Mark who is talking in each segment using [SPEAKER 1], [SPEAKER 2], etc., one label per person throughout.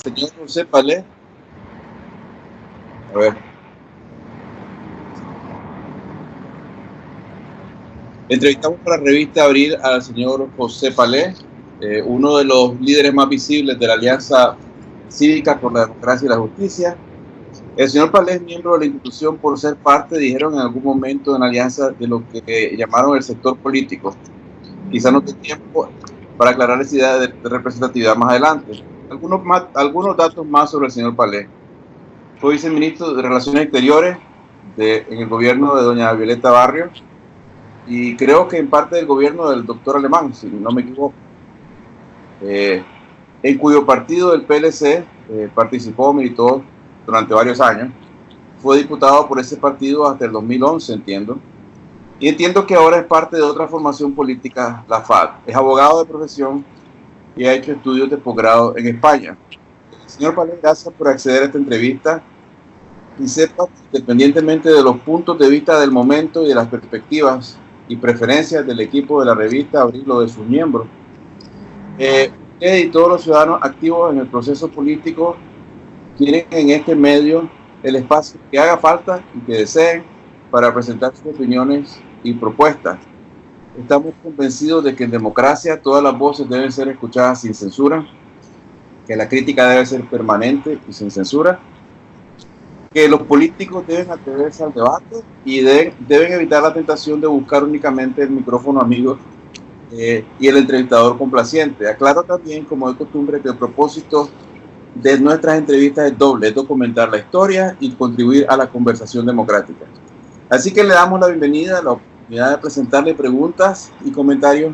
[SPEAKER 1] Señor José Palé. A ver. Entrevistamos para la revista Abril al señor José Palé, uno de los líderes más visibles de la Alianza Cívica por la Democracia y la Justicia. El señor Palé es miembro de la institución por ser parte, dijeron en algún momento, de una alianza de lo que llamaron el sector político. Quizá no tenga tiempo para aclarar esa idea de representatividad más adelante. Algunos datos más sobre el señor Palé. Fue viceministro de Relaciones Exteriores en el gobierno de doña Violeta Barrios, y creo que en parte del gobierno del doctor Alemán, si no me equivoco, en cuyo partido, el PLC, participó, militó durante varios años. Fue diputado por ese partido hasta el 2011, entiendo. Y entiendo que ahora es parte de otra formación política, la FAD. Es abogado de profesión y ha hecho estudios de posgrado en España. Señor Palé, gracias por acceder a esta entrevista. Y sepa, independientemente de los puntos de vista del momento y de las perspectivas y preferencias del equipo de la revista Abril o de sus miembros, usted y todos los ciudadanos activos en el proceso político tienen en este medio el espacio que haga falta y que deseen para presentar sus opiniones y propuestas. Estamos convencidos de que en democracia todas las voces deben ser escuchadas sin censura, que la crítica debe ser permanente y sin censura, que los políticos deben atreverse al debate y deben evitar la tentación de buscar únicamente el micrófono amigo y el entrevistador complaciente. Aclaro también, como de costumbre, que el propósito de nuestras entrevistas es doble: es documentar la historia y contribuir a la conversación democrática. Así que le damos la bienvenida, la oportunidad de presentarle preguntas y comentarios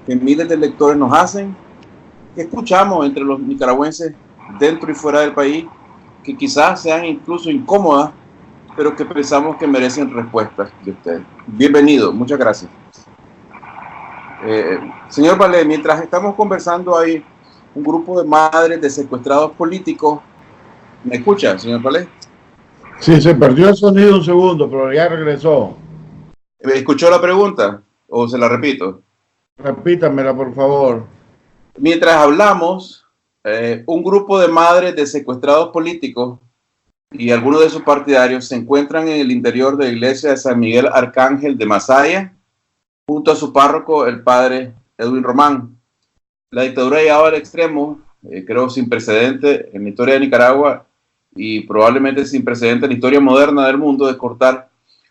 [SPEAKER 1] que miles de lectores nos hacen, que escuchamos entre los nicaragüenses dentro y fuera del país, que quizás sean incluso incómodas, pero que pensamos que merecen respuestas de ustedes. Bienvenido, muchas gracias. Señor Palé, mientras estamos conversando, hay un grupo de madres de secuestrados políticos. ¿Me escucha, señor Palé?
[SPEAKER 2] Sí, se perdió el sonido un segundo, pero ya regresó.
[SPEAKER 1] ¿Escuchó la pregunta o se la repito?
[SPEAKER 2] Repítamela, por favor.
[SPEAKER 1] Mientras hablamos, un grupo de madres de secuestrados políticos y algunos de sus partidarios se encuentran en el interior de la iglesia de San Miguel Arcángel de Masaya, junto a su párroco, el padre Edwin Román. La dictadura ha llegado al extremo, creo sin precedente en la historia de Nicaragua y probablemente sin precedente en la historia moderna del mundo, de cortar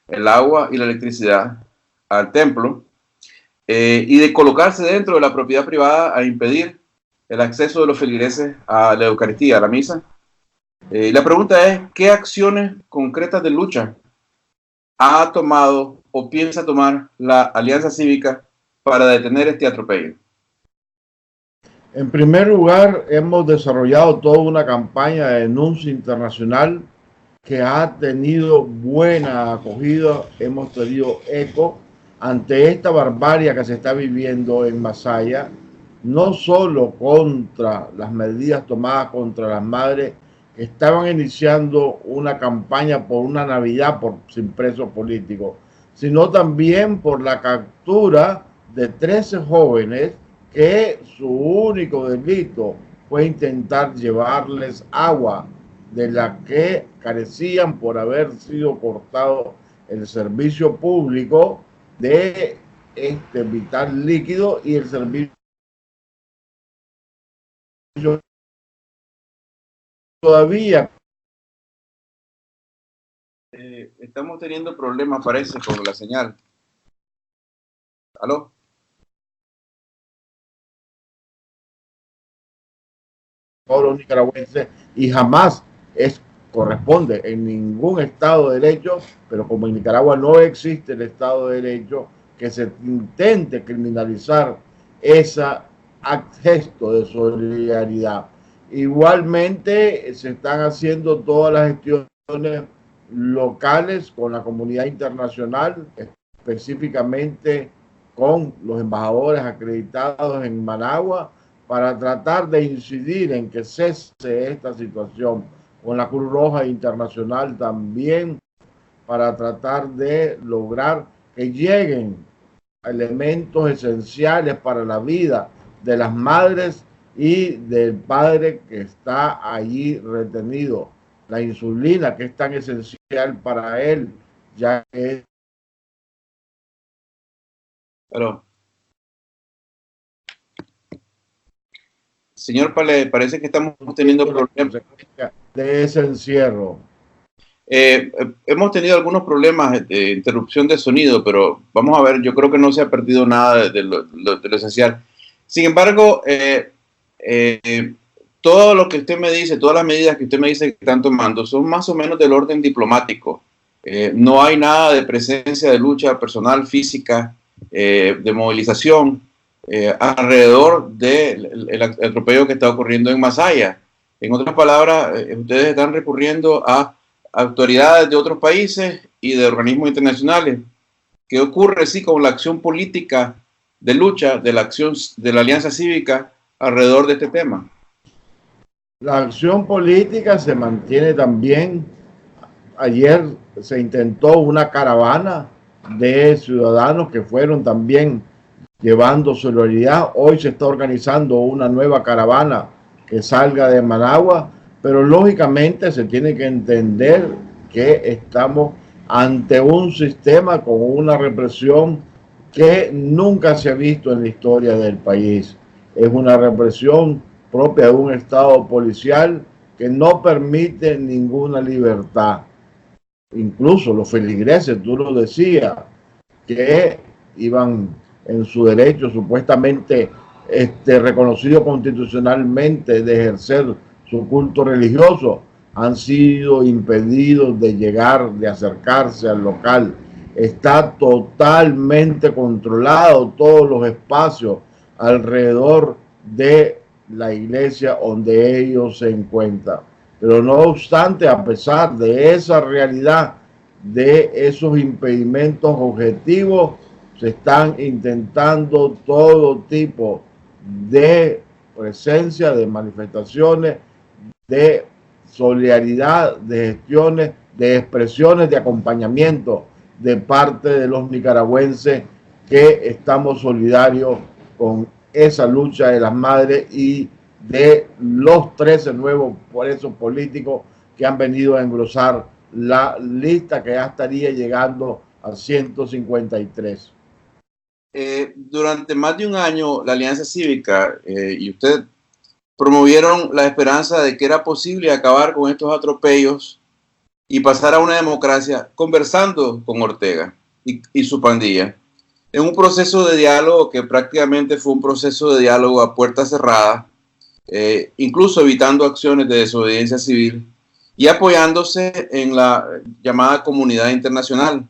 [SPEAKER 1] el agua y la electricidad al templo y de colocarse dentro de la propiedad privada a impedir el acceso de los feligreses a la Eucaristía, a la misa. La pregunta es, ¿qué acciones concretas de lucha ha tomado o piensa tomar la Alianza Cívica para detener este atropello?
[SPEAKER 2] En primer lugar, hemos desarrollado toda una campaña de denuncia internacional que ha tenido buena acogida. Hemos tenido eco ante esta barbarie que se está viviendo en Masaya, no solo contra las medidas tomadas contra las madres que estaban iniciando una campaña por una Navidad sin presos políticos, sino también por la captura de 13 jóvenes que su único delito fue intentar llevarles agua de la que carecían por haber sido cortado el servicio público de este vital líquido y el servicio todavía.
[SPEAKER 1] Estamos teniendo problemas, parece, con la señal. ¿Aló?
[SPEAKER 2] Los nicaragüenses, y jamás corresponde en ningún Estado de Derecho, pero como en Nicaragua no existe el Estado de Derecho, que se intente criminalizar ese gesto de solidaridad. Igualmente se están haciendo todas las gestiones locales con la comunidad internacional, específicamente con los embajadores acreditados en Managua, para tratar de incidir en que cese esta situación, con la Cruz Roja Internacional también, para tratar de lograr que lleguen elementos esenciales para la vida de las madres y del padre que está allí retenido. La insulina, que es tan esencial para él, ya que...
[SPEAKER 1] Pero, señor Pale, parece que estamos teniendo problemas
[SPEAKER 2] de ese encierro.
[SPEAKER 1] Hemos tenido algunos problemas de interrupción de sonido, pero vamos a ver, yo creo que no se ha perdido nada de lo esencial. Sin embargo, todo lo que usted me dice, todas las medidas que usted me dice que están tomando son más o menos del orden diplomático. No hay nada de presencia de lucha personal, física, de movilización alrededor del atropello que está ocurriendo en Masaya. En otras palabras, ustedes están recurriendo a autoridades de otros países y de organismos internacionales. ¿Qué ocurre, sí, con la acción política de lucha de la acción de la Alianza Cívica alrededor de este tema?
[SPEAKER 2] La acción política se mantiene también. Ayer se intentó una caravana de ciudadanos que fueron también llevando solidaridad. Hoy se está organizando una nueva caravana que salga de Managua, pero lógicamente se tiene que entender que estamos ante un sistema con una represión que nunca se ha visto en la historia del país. Es una represión propia de un estado policial que no permite ninguna libertad. Incluso los feligreses, tú lo decías, que iban en su derecho supuestamente reconocido constitucionalmente de ejercer su culto religioso, han sido impedidos de llegar, de acercarse al local. Está totalmente controlado todos los espacios alrededor de la iglesia donde ellos se encuentran. Pero no obstante, a pesar de esa realidad, de esos impedimentos objetivos, se están intentando todo tipo de presencia, de manifestaciones, de solidaridad, de gestiones, de expresiones de acompañamiento de parte de los nicaragüenses que estamos solidarios con esa lucha de las madres y de los 13 nuevos presos políticos que han venido a engrosar la lista que ya estaría llegando a 153.
[SPEAKER 1] Durante más de un año, la Alianza Cívica y usted promovieron la esperanza de que era posible acabar con estos atropellos y pasar a una democracia conversando con Ortega y su pandilla, en un proceso de diálogo que prácticamente fue un proceso de diálogo a puerta cerrada, incluso evitando acciones de desobediencia civil y apoyándose en la llamada comunidad internacional.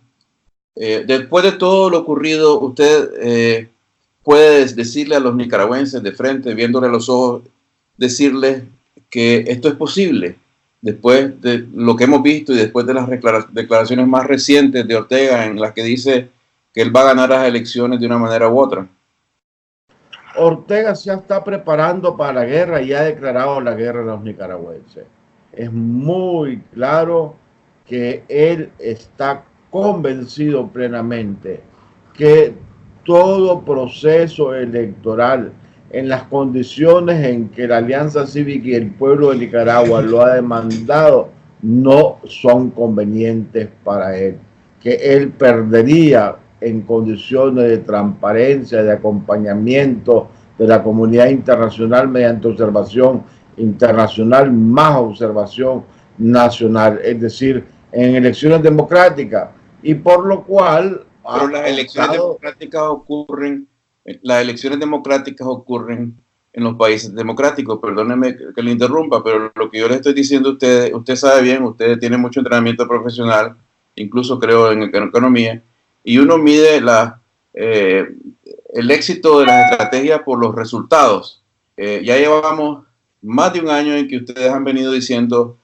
[SPEAKER 1] Después de todo lo ocurrido, usted puede decirle a los nicaragüenses de frente, viéndole a los ojos, decirles que esto es posible, después de lo que hemos visto y después de las declaraciones más recientes de Ortega en las que dice que él va a ganar las elecciones de una manera u otra.
[SPEAKER 2] Ortega se está preparando para la guerra y ha declarado la guerra a los nicaragüenses. Es muy claro que él está convencido plenamente que todo proceso electoral en las condiciones en que la Alianza Cívica y el pueblo de Nicaragua lo ha demandado no son convenientes para él, que él perdería en condiciones de transparencia, de acompañamiento de la comunidad internacional mediante observación internacional más observación nacional, es decir, en elecciones democráticas, y por lo cual...
[SPEAKER 1] Pero las elecciones democráticas ocurren en los países democráticos. Perdóneme que le interrumpa, pero lo que yo le estoy diciendo a usted sabe bien, usted tiene mucho entrenamiento profesional, incluso creo en economía, y uno mide el éxito de las estrategias por los resultados. Ya llevamos más de un año en que ustedes han venido diciendo,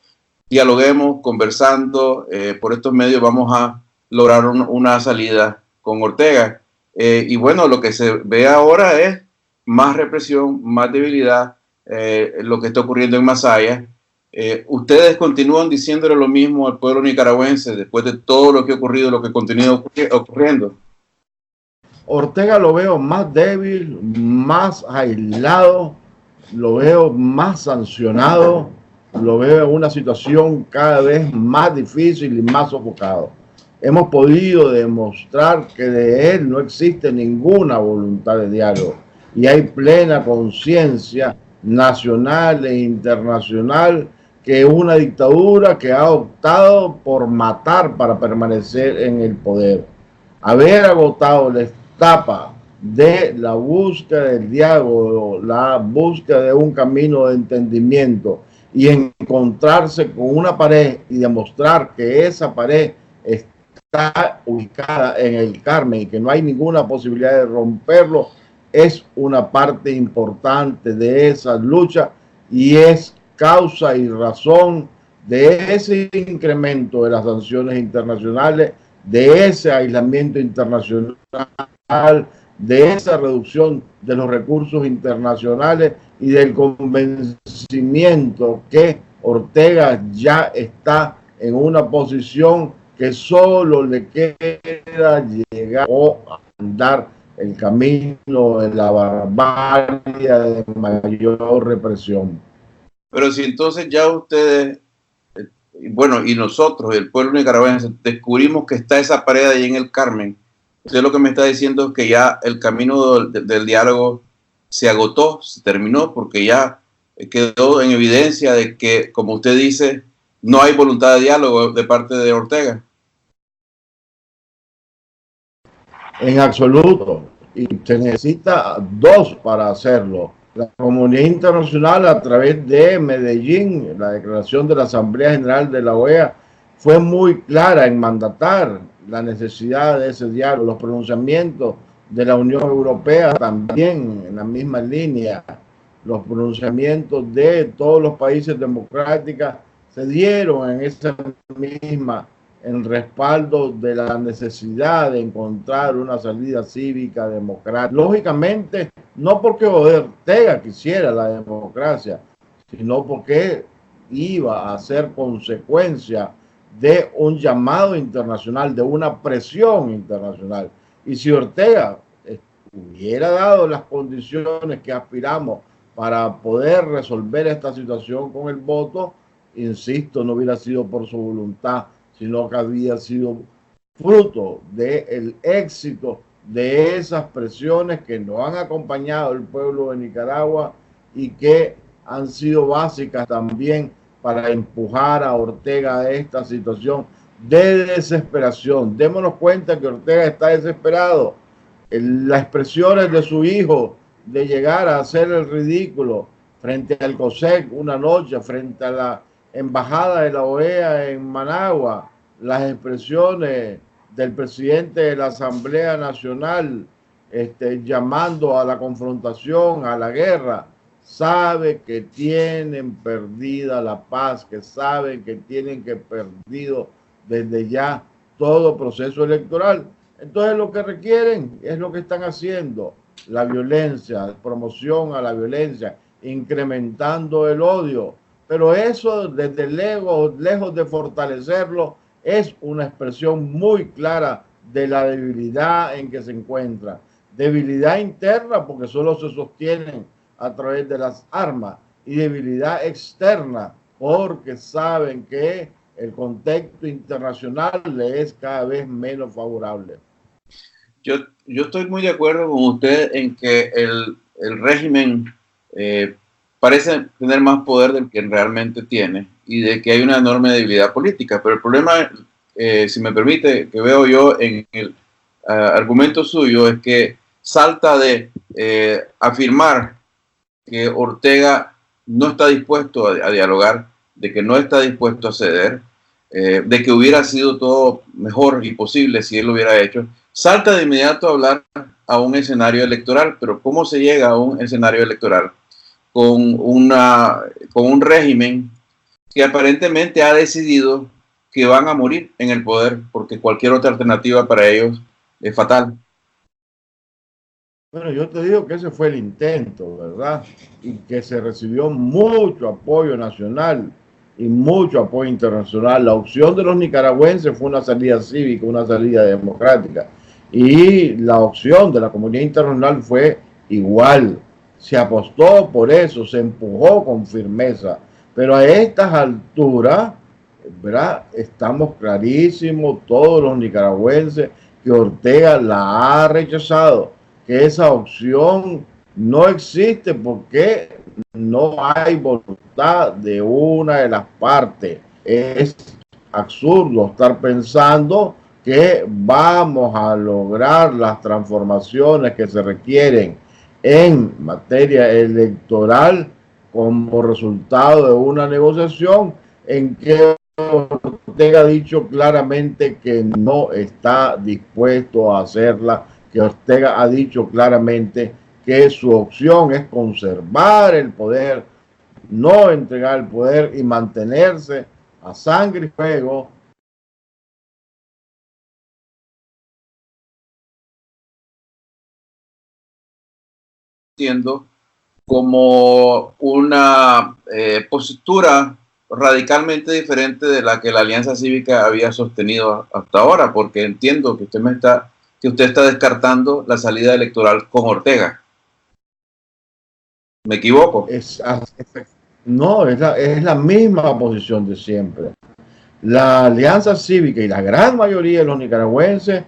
[SPEAKER 1] dialoguemos, conversando, por estos medios vamos a lograr una salida con Ortega. Y bueno, lo que se ve ahora es más represión, más debilidad, lo que está ocurriendo en Masaya. Ustedes continúan diciéndole lo mismo al pueblo nicaragüense después de todo lo que ha ocurrido, lo que continúa ocurriendo.
[SPEAKER 2] Ortega lo veo más débil, más aislado, lo veo más sancionado, lo veo en una situación cada vez más difícil y más sofocado. Hemos podido demostrar que de él no existe ninguna voluntad de diálogo y hay plena conciencia nacional e internacional que una dictadura que ha optado por matar para permanecer en el poder. Haber agotado la etapa de la búsqueda del diálogo, la búsqueda de un camino de entendimiento y encontrarse con una pared y demostrar que esa pared está ubicada en el Carmen y que no hay ninguna posibilidad de romperlo, es una parte importante de esa lucha y es causa y razón de ese incremento de las sanciones internacionales, de ese aislamiento internacional, de esa reducción de los recursos internacionales y del convencimiento que Ortega ya está en una posición que solo le queda llegar o andar el camino de la barbarie de mayor represión.
[SPEAKER 1] Pero si entonces ya ustedes, bueno, y nosotros, el pueblo nicaragüense, descubrimos que está esa pared ahí en el Carmen, usted lo que me está diciendo es que ya el camino del diálogo se agotó, se terminó, porque ya quedó en evidencia de que, como usted dice, no hay voluntad de diálogo de parte de Ortega.
[SPEAKER 2] En absoluto, y se necesita dos para hacerlo. La comunidad internacional, a través de Medellín, la declaración de la Asamblea General de la OEA, fue muy clara en mandatar la necesidad de ese diálogo. Los pronunciamientos de la Unión Europea también en la misma línea. Los pronunciamientos de todos los países democráticos se dieron en esa misma, en respaldo de la necesidad de encontrar una salida cívica democrática. Lógicamente, no porque Ortega quisiera la democracia, sino porque iba a ser consecuencia de un llamado internacional, de una presión internacional. Y si Ortega hubiera dado las condiciones que aspiramos para poder resolver esta situación con el voto, insisto, no hubiera sido por su voluntad, sino que había sido fruto del éxito de esas presiones que nos han acompañado el pueblo de Nicaragua y que han sido básicas también para empujar a Ortega a esta situación de desesperación. Démonos cuenta que Ortega está desesperado. Las expresiones de su hijo de llegar a hacer el ridículo frente al COSEC una noche, frente a la embajada de la OEA en Managua, las expresiones del presidente de la Asamblea Nacional llamando a la confrontación, a la guerra, sabe que tienen perdida la paz, que saben que tienen que perdido desde ya todo proceso electoral. Entonces lo que requieren es lo que están haciendo, la violencia, promoción a la violencia, incrementando el odio. Pero eso, desde lejos de fortalecerlo, es una expresión muy clara de la debilidad en que se encuentra. Debilidad interna porque solo se sostienen a través de las armas, y debilidad externa porque saben que el contexto internacional le es cada vez menos favorable.
[SPEAKER 1] Yo estoy muy de acuerdo con usted en que el régimen parece tener más poder del que realmente tiene y de que hay una enorme debilidad política. Pero el problema, si me permite, que veo yo en el argumento suyo es que salta de afirmar que Ortega no está dispuesto a dialogar, de que no está dispuesto a ceder, de que hubiera sido todo mejor y posible si él lo hubiera hecho. Salta de inmediato a hablar a un escenario electoral, pero ¿cómo se llega a un escenario electoral con un régimen que aparentemente ha decidido que van a morir en el poder porque cualquier otra alternativa para ellos es fatal?
[SPEAKER 2] Bueno, yo te digo que ese fue el intento, ¿verdad? Y que se recibió mucho apoyo nacional y mucho apoyo internacional. La opción de los nicaragüenses fue una salida cívica, una salida democrática. Y la opción de la comunidad internacional fue igual. se apostó por eso, se empujó con firmeza. Pero a estas alturas, ¿verdad? Estamos clarísimos, todos los nicaragüenses, que Ortega la ha rechazado, que esa opción no existe porque no hay voluntad de una de las partes. Es absurdo estar pensando que vamos a lograr las transformaciones que se requieren en materia electoral como resultado de una negociación en que Ortega ha dicho claramente que no está dispuesto a hacerla, que Ortega ha dicho claramente que su opción es conservar el poder, no entregar el poder y mantenerse a sangre y fuego.
[SPEAKER 1] Entiendo como una postura radicalmente diferente de la que la Alianza Cívica había sostenido hasta ahora, porque entiendo que usted está descartando la salida electoral con Ortega. ¿Me equivoco?
[SPEAKER 2] No, es la misma posición de siempre. La Alianza Cívica y la gran mayoría de los nicaragüenses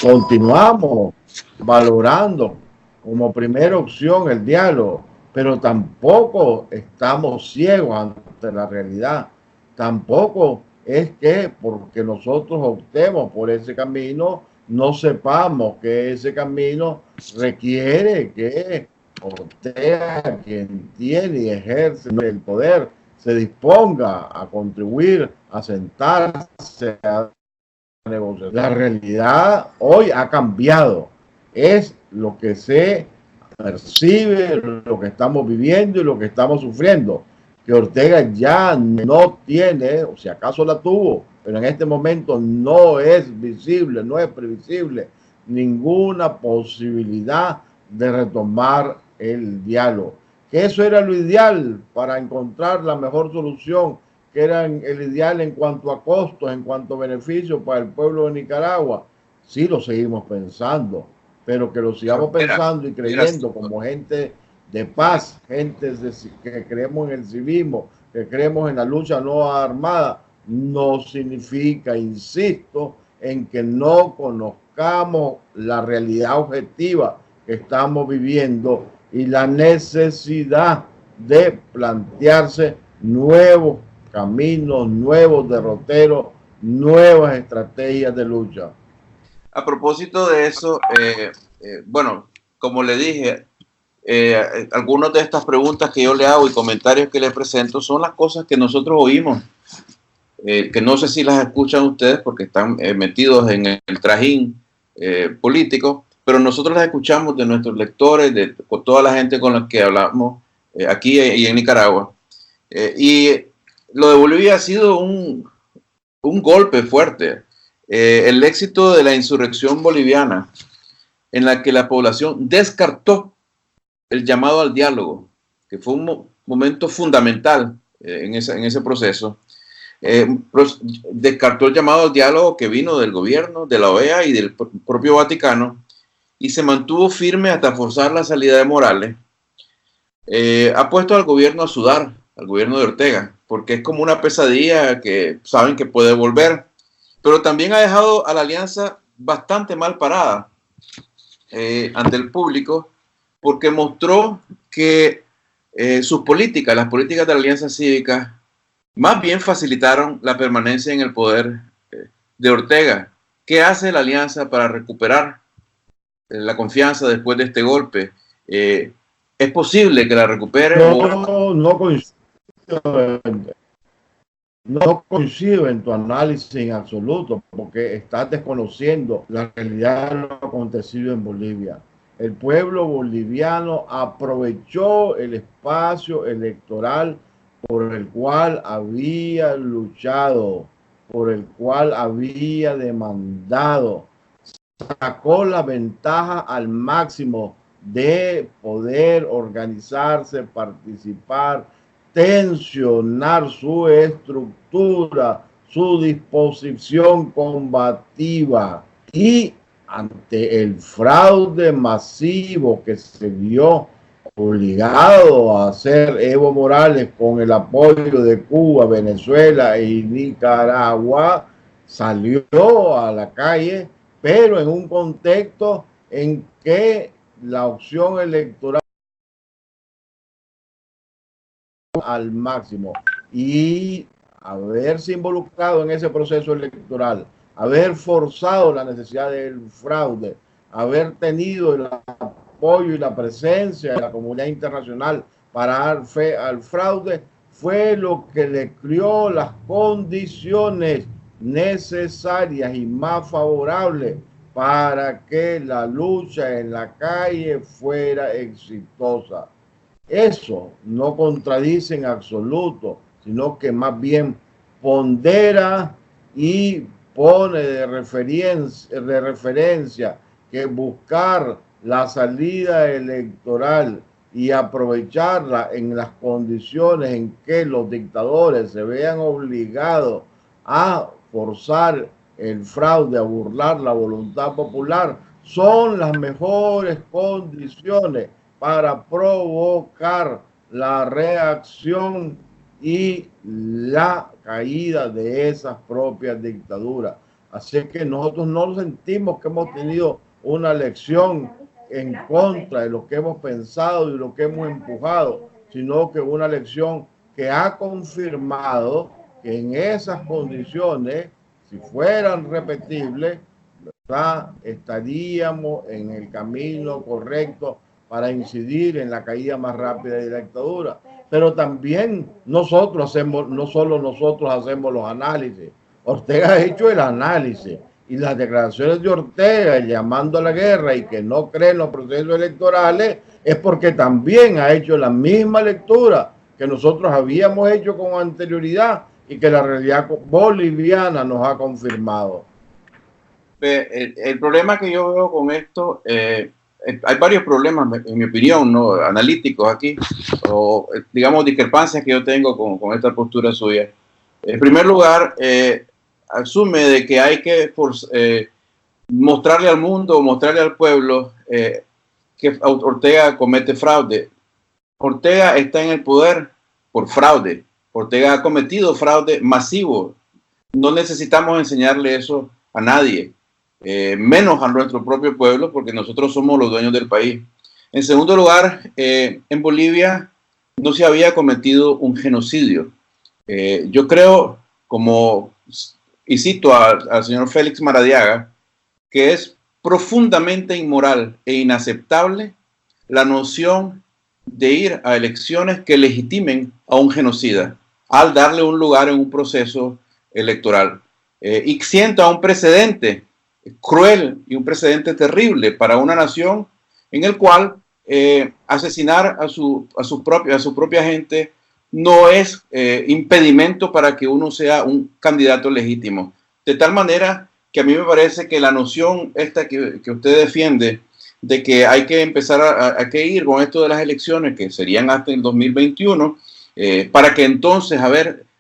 [SPEAKER 2] continuamos valorando como primera opción el diálogo, pero tampoco estamos ciegos ante la realidad. Tampoco es que porque nosotros optemos por ese camino, no sepamos que ese camino requiere que Ortega, quien tiene y ejerce el poder, se disponga a contribuir, a sentarse, a negociar. La realidad hoy ha cambiado. Es lo que se percibe, lo que estamos viviendo y lo que estamos sufriendo. Que Ortega ya no tiene, o si acaso la tuvo, pero en este momento no es visible, no es previsible ninguna posibilidad de retomar el diálogo. Que eso era lo ideal para encontrar la mejor solución, que era el ideal en cuanto a costos, en cuanto a beneficios para el pueblo de Nicaragua. Sí lo seguimos pensando, pero que lo sigamos pensando y creyendo como gente de paz, gente que creemos en el civismo, que creemos en la lucha no armada, no significa, insisto, en que no conozcamos la realidad objetiva que estamos viviendo y la necesidad de plantearse nuevos caminos, nuevos derroteros, nuevas estrategias de lucha.
[SPEAKER 1] A propósito de eso, bueno, como le dije, algunas de estas preguntas que yo le hago y comentarios que le presento son las cosas que nosotros oímos, que no sé si las escuchan ustedes porque están metidos en el trajín político, pero nosotros las escuchamos de nuestros lectores, de toda la gente con la que hablamos aquí y en Nicaragua. Y lo de Bolivia ha sido un golpe fuerte. El éxito de la insurrección boliviana, en la que la población descartó el llamado al diálogo, que fue un momento fundamental en ese proceso, descartó el llamado al diálogo que vino del gobierno, de la OEA y del propio Vaticano, y se mantuvo firme hasta forzar la salida de Morales. Ha puesto al gobierno a sudar, al gobierno de Ortega, porque es como una pesadilla que saben que puede volver, pero también ha dejado a la alianza bastante mal parada ante el público, porque mostró que sus políticas, las políticas de la Alianza Cívica, más bien facilitaron la permanencia en el poder de Ortega. ¿Qué hace la alianza para recuperar la confianza después de este golpe? ¿Es posible que la recupere?
[SPEAKER 2] No coincido en tu análisis en absoluto, porque estás desconociendo la realidad de lo acontecido en Bolivia. El pueblo boliviano aprovechó el espacio electoral por el cual había luchado, por el cual había demandado, sacó la ventaja al máximo de poder organizarse, participar, tensionar su estructura, su disposición combativa, y ante el fraude masivo que se vio obligado a hacer Evo Morales con el apoyo de Cuba, Venezuela y Nicaragua, salió a la calle, pero en un contexto en que la opción electoral al máximo y haberse involucrado en ese proceso electoral, haber forzado la necesidad del fraude, haber tenido el apoyo y la presencia de la comunidad internacional para dar fe al fraude, fue lo que le creó las condiciones necesarias y más favorables para que la lucha en la calle fuera exitosa. Eso no contradice en absoluto, sino que más bien pondera y pone de referencia que buscar la salida electoral y aprovecharla en las condiciones en que los dictadores se vean obligados a forzar el fraude, a burlar la voluntad popular, son las mejores condiciones para provocar la reacción y la caída de esas propias dictaduras. Así que nosotros no sentimos que hemos tenido una lección en contra de lo que hemos pensado y lo que hemos empujado, sino que una lección que ha confirmado que en esas condiciones, si fueran repetibles, ¿verdad?, estaríamos en el camino correcto para incidir en la caída más rápida de la dictadura. Pero también nosotros hacemos, no solo nosotros hacemos los análisis. Ortega ha hecho el análisis y las declaraciones de Ortega llamando a la guerra y que no cree en los procesos electorales es porque también ha hecho la misma lectura que nosotros habíamos hecho con anterioridad y que la realidad boliviana nos ha confirmado.
[SPEAKER 1] El problema que yo veo con esto, hay varios problemas, en mi opinión, ¿no?, analíticos aquí, o digamos discrepancias que yo tengo con esta postura suya. En primer lugar, asume de que hay que mostrarle al mundo, mostrarle al pueblo que Ortega comete fraude. Ortega está en el poder por fraude. Ortega ha cometido fraude masivo. No necesitamos enseñarle eso a nadie, menos a nuestro propio pueblo, porque nosotros somos los dueños del país. En segundo lugar, en Bolivia no se había cometido un genocidio. Yo creo, y cito al señor Félix Maradiaga, que es profundamente inmoral e inaceptable la noción de ir a elecciones que legitimen a un genocida al darle un lugar en un proceso electoral. Y sienta un precedente cruel y un precedente terrible para una nación en el cual asesinar a su propia gente no es impedimento para que uno sea un candidato legítimo. De tal manera que a mí me parece que la noción esta que usted defiende de que hay que empezar a ir con esto de las elecciones, que serían hasta el 2021, para que entonces,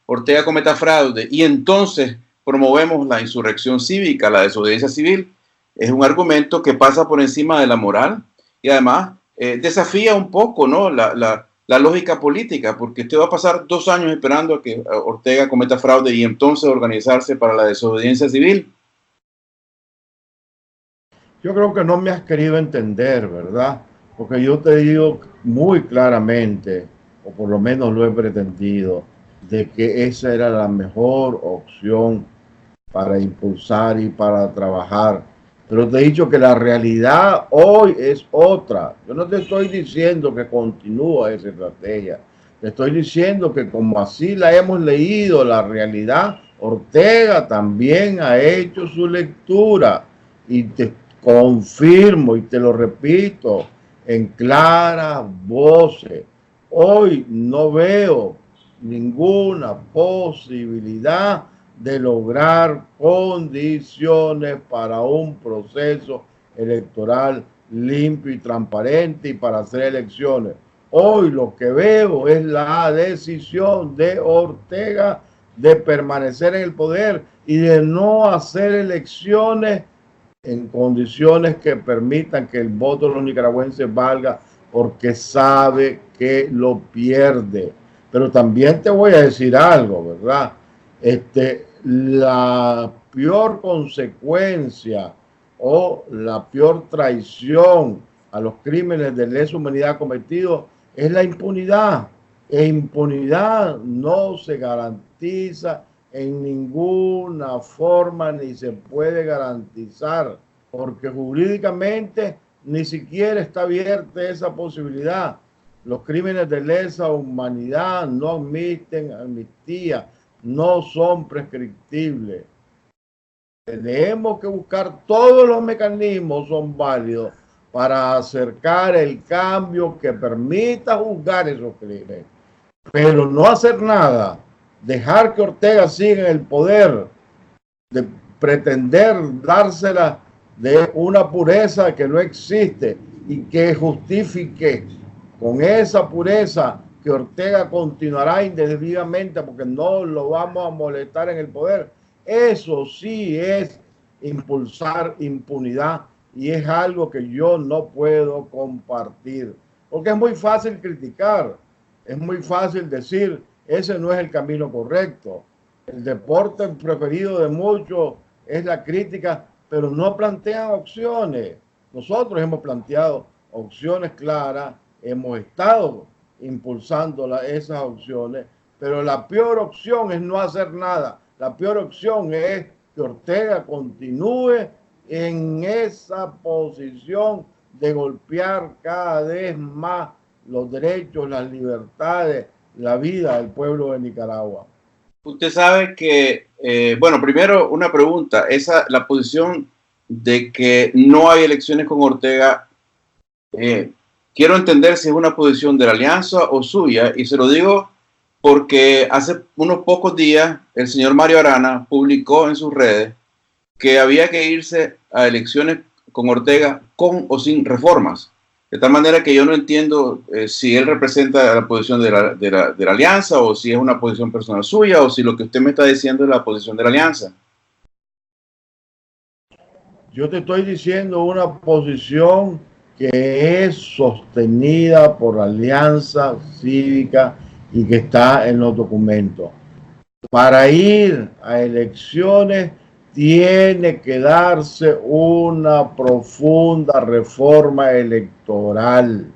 [SPEAKER 1] Ortega cometa fraude y entonces promovemos la insurrección cívica, la desobediencia civil, es un argumento que pasa por encima de la moral y además desafía un poco, ¿no?, la lógica política, porque usted va a pasar 2 años esperando a que Ortega cometa fraude y entonces organizarse para la desobediencia civil.
[SPEAKER 2] Yo creo que no me has querido entender, ¿verdad? Porque yo te digo muy claramente, o por lo menos lo he pretendido, de que esa era la mejor opción para impulsar y para trabajar. Pero te he dicho que la realidad hoy es otra. Yo no te estoy diciendo que continúa esa estrategia. Te estoy diciendo que como así la hemos leído, la realidad, Ortega también ha hecho su lectura. Y te confirmo y te lo repito en claras voces. Hoy no veo ninguna posibilidad de lograr condiciones para un proceso electoral limpio y transparente y para hacer elecciones. Hoy lo que veo es la decisión de Ortega de permanecer en el poder y de no hacer elecciones en condiciones que permitan que el voto de los nicaragüenses valga porque sabe que lo pierde. Pero también te voy a decir algo, ¿verdad? La peor consecuencia o la peor traición a los crímenes de lesa humanidad cometidos es la impunidad. E impunidad no se garantiza en ninguna forma ni se puede garantizar, porque jurídicamente ni siquiera está abierta esa posibilidad. Los crímenes de lesa humanidad no admiten amnistía, no son prescriptibles. Tenemos que buscar todos los mecanismos son válidos para acercar el cambio que permita juzgar esos crímenes. Pero no hacer nada, dejar que Ortega siga en el poder, de pretender dársela de una pureza que no existe y que justifique con esa pureza que Ortega continuará indefinidamente porque no lo vamos a molestar en el poder. Eso sí es impulsar impunidad y es algo que yo no puedo compartir, porque es muy fácil criticar, es muy fácil decir, ese no es el camino correcto. El deporte preferido de muchos es la crítica, pero no plantean opciones. Nosotros hemos planteado opciones claras, hemos estado impulsando esas opciones, pero la peor opción es no hacer nada. La peor opción es que Ortega continúe en esa posición de golpear cada vez más los derechos, las libertades, la vida del pueblo de Nicaragua.
[SPEAKER 1] Usted sabe que, bueno, primero una pregunta, la posición de que no hay elecciones con Ortega, quiero entender si es una posición de la alianza o suya, y se lo digo porque hace unos pocos días el señor Mario Arana publicó en sus redes que había que irse a elecciones con Ortega con o sin reformas. De tal manera que yo no entiendo si él representa la posición de la alianza o si es una posición personal suya o si lo que usted me está diciendo es la posición de la alianza.
[SPEAKER 2] Yo te estoy diciendo una posición que es sostenida por la Alianza Cívica y que está en los documentos. Para ir a elecciones tiene que darse una profunda reforma electoral,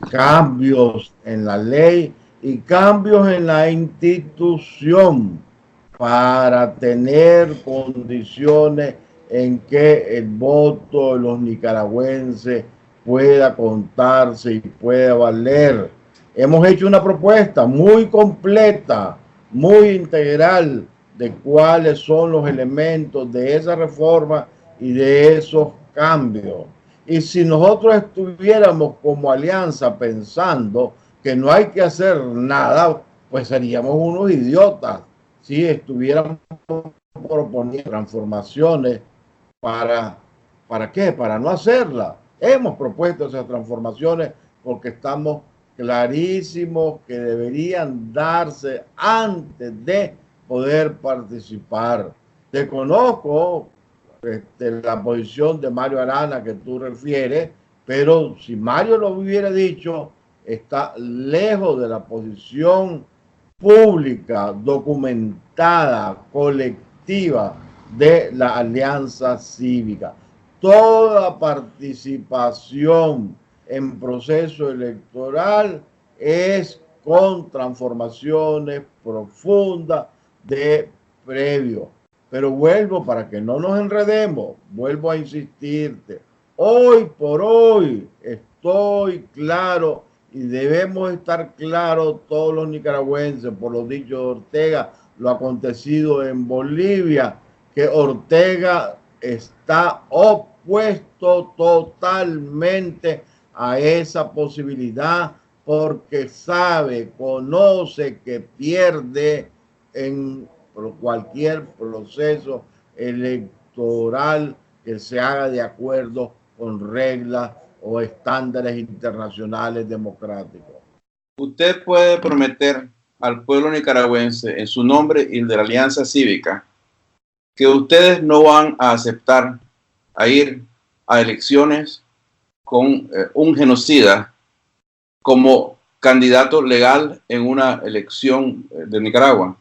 [SPEAKER 2] cambios en la ley y cambios en la institución para tener condiciones en que el voto de los nicaragüenses pueda contarse y pueda valer. Hemos hecho una propuesta muy completa, muy integral de cuáles son los elementos de esa reforma y de esos cambios. Y si nosotros estuviéramos como alianza pensando que no hay que hacer nada, pues seríamos unos idiotas si estuviéramos proponiendo transformaciones ¿para qué? Para no hacerla. Hemos propuesto esas transformaciones porque estamos clarísimos que deberían darse antes de poder participar. Te conozco la posición de Mario Arana que tú refieres, pero si Mario lo hubiera dicho, está lejos de la posición pública, documentada, colectiva de la Alianza Cívica. Toda participación en proceso electoral es con transformaciones profundas de previo. Pero vuelvo, para que no nos enredemos, vuelvo a insistirte, hoy por hoy estoy claro y debemos estar claros todos los nicaragüenses, por los dichos de Ortega, lo acontecido en Bolivia, que Ortega está opuesto totalmente a esa posibilidad porque sabe, conoce que pierde en cualquier proceso electoral que se haga de acuerdo con reglas o estándares internacionales democráticos.
[SPEAKER 1] Usted puede prometer al pueblo nicaragüense en su nombre y el de la Alianza Cívica que ustedes no van a aceptar a ir a elecciones con un genocida como candidato legal en una elección de Nicaragua?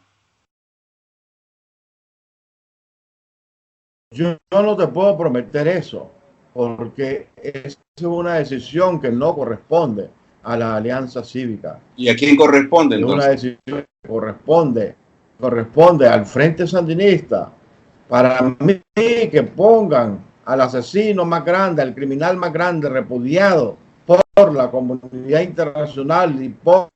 [SPEAKER 2] Yo no te puedo prometer eso, porque es una decisión que no corresponde a la Alianza Cívica.
[SPEAKER 1] ¿Y a quién corresponde
[SPEAKER 2] Es una
[SPEAKER 1] entonces?
[SPEAKER 2] decisión que corresponde al Frente Sandinista. Para mí, que pongan al asesino más grande, al criminal más grande, repudiado por la comunidad internacional y por...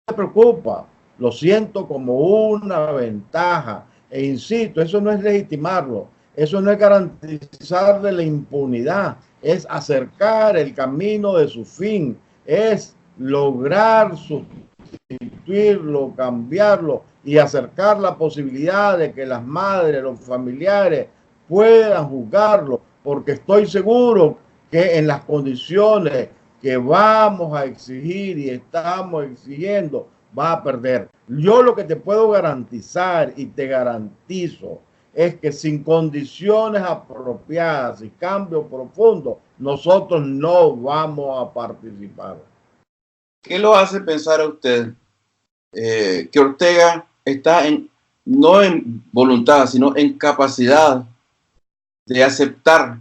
[SPEAKER 2] No me preocupa, lo siento como una ventaja. E insisto, eso no es legitimarlo, eso no es garantizarle la impunidad, es acercar el camino de su fin, es lograr sustituirlo, cambiarlo y acercar la posibilidad de que las madres, los familiares puedan juzgarlo, porque estoy seguro que en las condiciones que vamos a exigir y estamos exigiendo, va a perder. Yo lo que te puedo garantizar y te garantizo es que sin condiciones apropiadas y cambio profundo, nosotros no vamos a participar.
[SPEAKER 1] ¿Qué lo hace pensar a usted que Ortega está no en voluntad, sino en capacidad de aceptar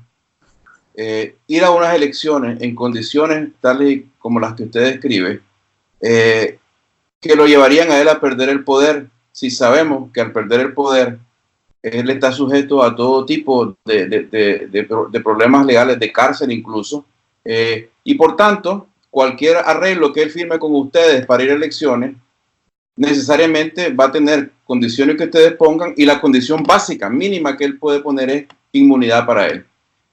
[SPEAKER 1] ir a unas elecciones en condiciones tales como las que usted describe, que lo llevarían a él a perder el poder, si sabemos que al perder el poder, él está sujeto a todo tipo de problemas legales, de cárcel incluso, y por tanto, cualquier arreglo que él firme con ustedes para ir a elecciones, necesariamente va a tener condiciones que ustedes pongan, y la condición básica, mínima que él puede poner es inmunidad para él.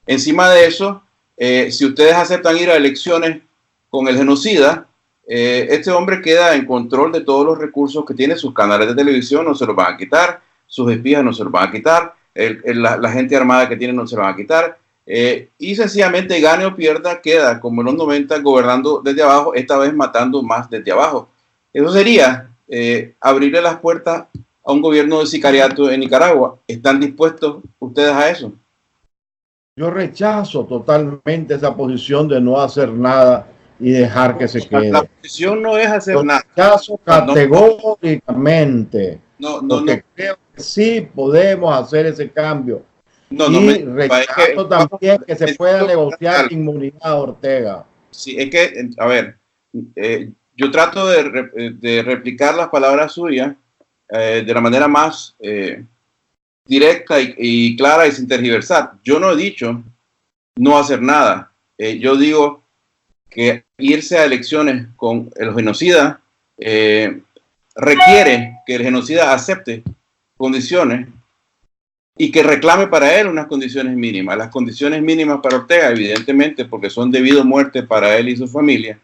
[SPEAKER 1] Encima de eso, si ustedes aceptan ir a elecciones con el genocida, este hombre queda en control de todos los recursos que tiene. Sus canales de televisión no se los van a quitar, sus espías no se los van a quitar, la gente armada que tiene no se los van a quitar, y sencillamente gane o pierda, queda como en los 90 gobernando desde abajo, esta vez matando más desde abajo. Eso sería abrirle las puertas a un gobierno de sicariato en Nicaragua. ¿Están dispuestos ustedes a eso?
[SPEAKER 2] Yo rechazo totalmente esa posición de no hacer nada y dejar que se quede.
[SPEAKER 1] La posición no es hacer
[SPEAKER 2] Lo
[SPEAKER 1] nada.
[SPEAKER 2] rechazo categóricamente,
[SPEAKER 1] No.
[SPEAKER 2] porque creo que sí podemos hacer ese cambio. Y rechazo también que se pueda negociar inmunidad a Ortega.
[SPEAKER 1] Sí, es que, a ver, yo trato de replicar las palabras suyas de la manera más directa y clara y sin tergiversar. Yo no he dicho no hacer nada. Yo digo que irse a elecciones con el genocida requiere que el genocida acepte condiciones y que reclame para él unas condiciones mínimas. Las condiciones mínimas para Ortega, evidentemente, porque son debido a muerte para él y su familia,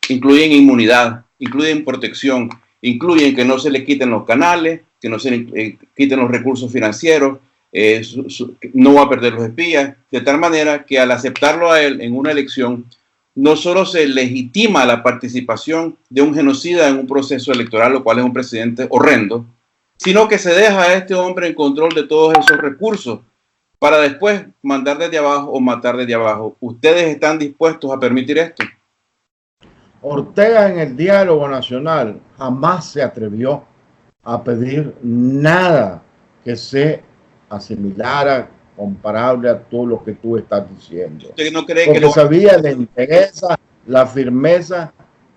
[SPEAKER 1] incluyen inmunidad, incluyen protección, incluyen que no se le quiten los canales, que no se le quiten los recursos financieros, no va a perder los espías, de tal manera que al aceptarlo a él en una elección, no solo se legitima la participación de un genocida en un proceso electoral, lo cual es un precedente horrendo, sino que se deja a este hombre en control de todos esos recursos para después mandar desde abajo o matar desde abajo. ¿Ustedes están dispuestos a permitir esto?
[SPEAKER 2] Ortega en el diálogo nacional jamás se atrevió a pedir nada que se asimilara, comparable a todo lo que tú estás diciendo.
[SPEAKER 1] ¿Usted no cree
[SPEAKER 2] porque
[SPEAKER 1] que
[SPEAKER 2] sabía la entereza, la firmeza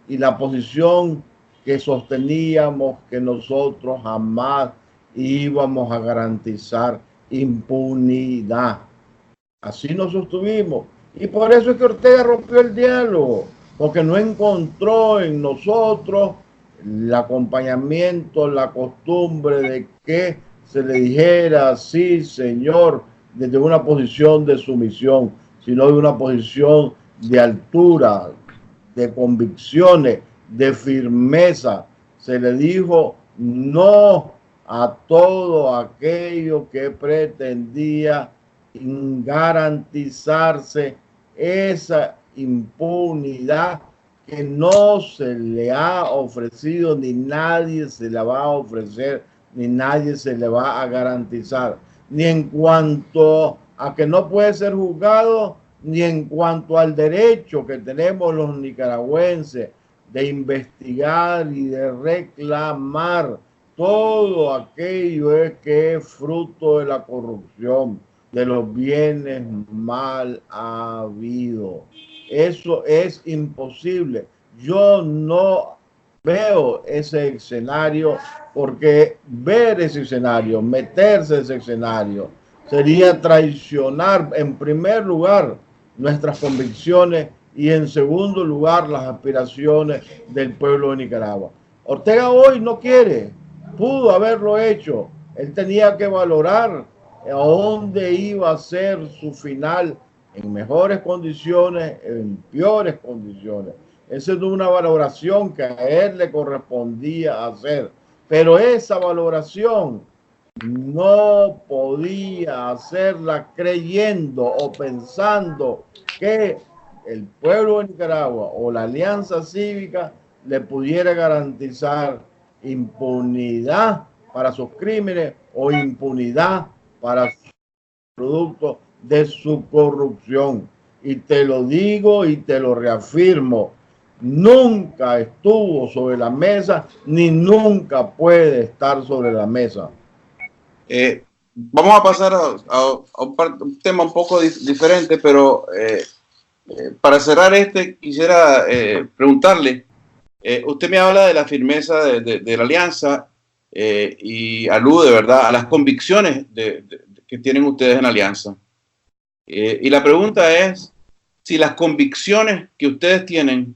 [SPEAKER 2] y la posición que sosteníamos, que nosotros jamás íbamos a garantizar impunidad? Así nos sostuvimos. Y por eso es que Ortega rompió el diálogo, porque no encontró en nosotros el acompañamiento, la costumbre de que se le dijera, sí, señor, desde una posición de sumisión, sino de una posición de altura, de convicciones, de firmeza. Se le dijo no a todo aquello que pretendía garantizarse esa impunidad que no se le ha ofrecido, ni nadie se la va a ofrecer, ni nadie se le va a garantizar, ni en cuanto a que no puede ser juzgado, ni en cuanto al derecho que tenemos los nicaragüenses de investigar y de reclamar todo aquello que es fruto de la corrupción, de los bienes mal habidos. Eso es imposible. Yo no veo ese escenario, porque ver ese escenario, meterse en ese escenario, sería traicionar en primer lugar nuestras convicciones y en segundo lugar las aspiraciones del pueblo de Nicaragua. Ortega hoy no quiere, pudo haberlo hecho. Él tenía que valorar a dónde iba a ser su final, en mejores condiciones, en peores condiciones. Esa es una valoración que a él le correspondía hacer. Pero esa valoración no podía hacerla creyendo o pensando que el pueblo de Nicaragua o la Alianza Cívica le pudiera garantizar impunidad para sus crímenes o impunidad para su producto de su corrupción. Y te lo digo y te lo reafirmo, nunca estuvo sobre la mesa ni nunca puede estar sobre la mesa.
[SPEAKER 1] Vamos a pasar a un tema un poco diferente, pero para cerrar quisiera preguntarle, usted me habla de la firmeza de la alianza y alude, ¿verdad?, a las convicciones que tienen ustedes en la alianza. Y la pregunta es si las convicciones que ustedes tienen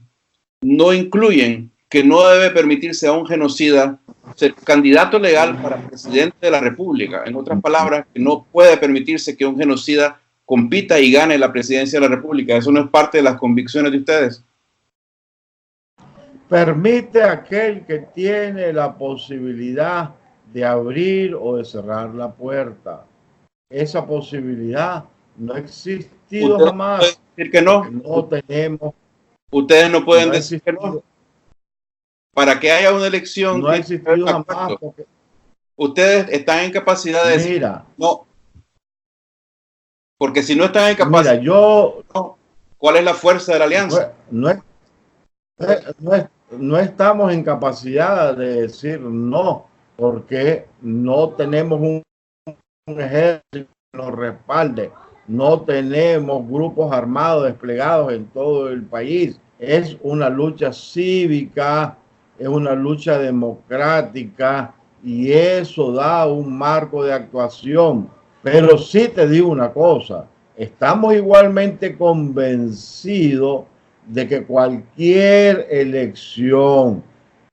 [SPEAKER 1] no incluyen que no debe permitirse a un genocida ser candidato legal para presidente de la República. En otras palabras, que no puede permitirse que un genocida compita y gane la presidencia de la República. ¿Eso no es parte de las convicciones de ustedes?
[SPEAKER 2] Permite a aquel que tiene la posibilidad de abrir o de cerrar la puerta. Esa posibilidad no ha existido jamás.
[SPEAKER 1] ¿Ustedes pueden decir que no?
[SPEAKER 2] No tenemos.
[SPEAKER 1] Ustedes no pueden decir que no. Para que haya una elección,
[SPEAKER 2] no ha existido jamás.
[SPEAKER 1] Ustedes están en capacidad de decir no. Porque si no están en capacidad, ¿cuál es la fuerza de la alianza?
[SPEAKER 2] No estamos en capacidad de decir no, porque no tenemos un ejército que nos respalde, no tenemos grupos armados desplegados en todo el país. Es una lucha cívica, es una lucha democrática y eso da un marco de actuación. Pero sí te digo una cosa, estamos igualmente convencidos de que cualquier elección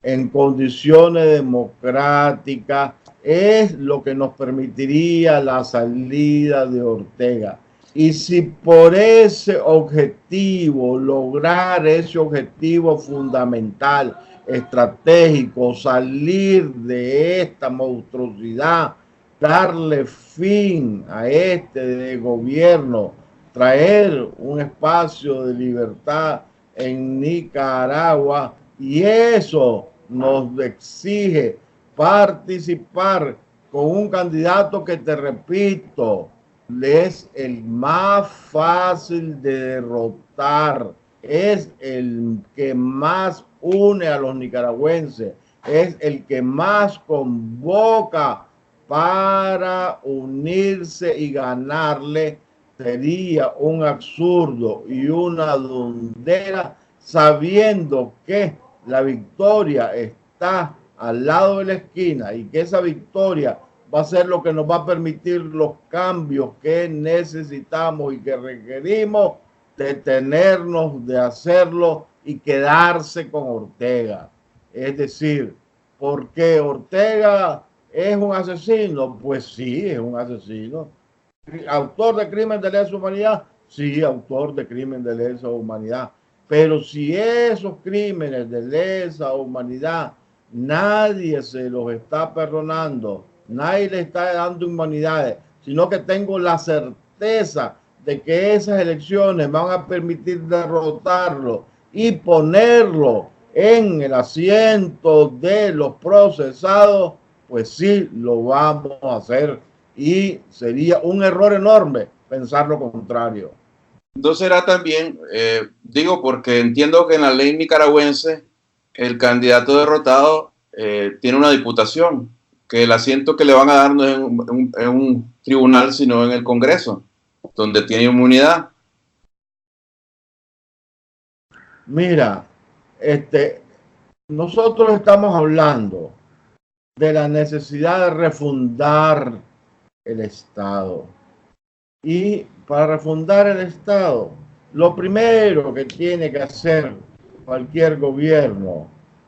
[SPEAKER 2] en condiciones democráticas es lo que nos permitiría la salida de Ortega. Y si por ese objetivo, lograr ese objetivo fundamental, estratégico, salir de esta monstruosidad, darle fin a este gobierno, traer un espacio de libertad en Nicaragua, y eso nos exige participar con un candidato que, te repito, es el más fácil de derrotar, es el que más une a los nicaragüenses, es el que más convoca para unirse y ganarle. Sería un absurdo y una dundera, sabiendo que la victoria está al lado de la esquina y que esa victoria va a ser lo que nos va a permitir los cambios que necesitamos y que requerimos, detenernos de hacerlo y quedarse con Ortega. Es decir, ¿por qué Ortega es un asesino? Pues sí, es un asesino. ¿Autor de crimen de lesa humanidad? Sí, autor de crimen de lesa humanidad. Pero si esos crímenes de lesa humanidad nadie se los está perdonando, nadie le está dando humanidades, sino que tengo la certeza de que esas elecciones van a permitir derrotarlo y ponerlo en el asiento de los procesados, pues sí, lo vamos a hacer. Y sería un error enorme pensar lo contrario.
[SPEAKER 1] No será también, digo, porque entiendo que en la ley nicaragüense el candidato derrotado tiene una diputación, que el asiento que le van a dar no es en un tribunal, sino en el Congreso, donde tiene inmunidad.
[SPEAKER 2] Mira, nosotros estamos hablando de la necesidad de refundar el Estado. Y para refundar el Estado, lo primero que tiene que hacer cualquier gobierno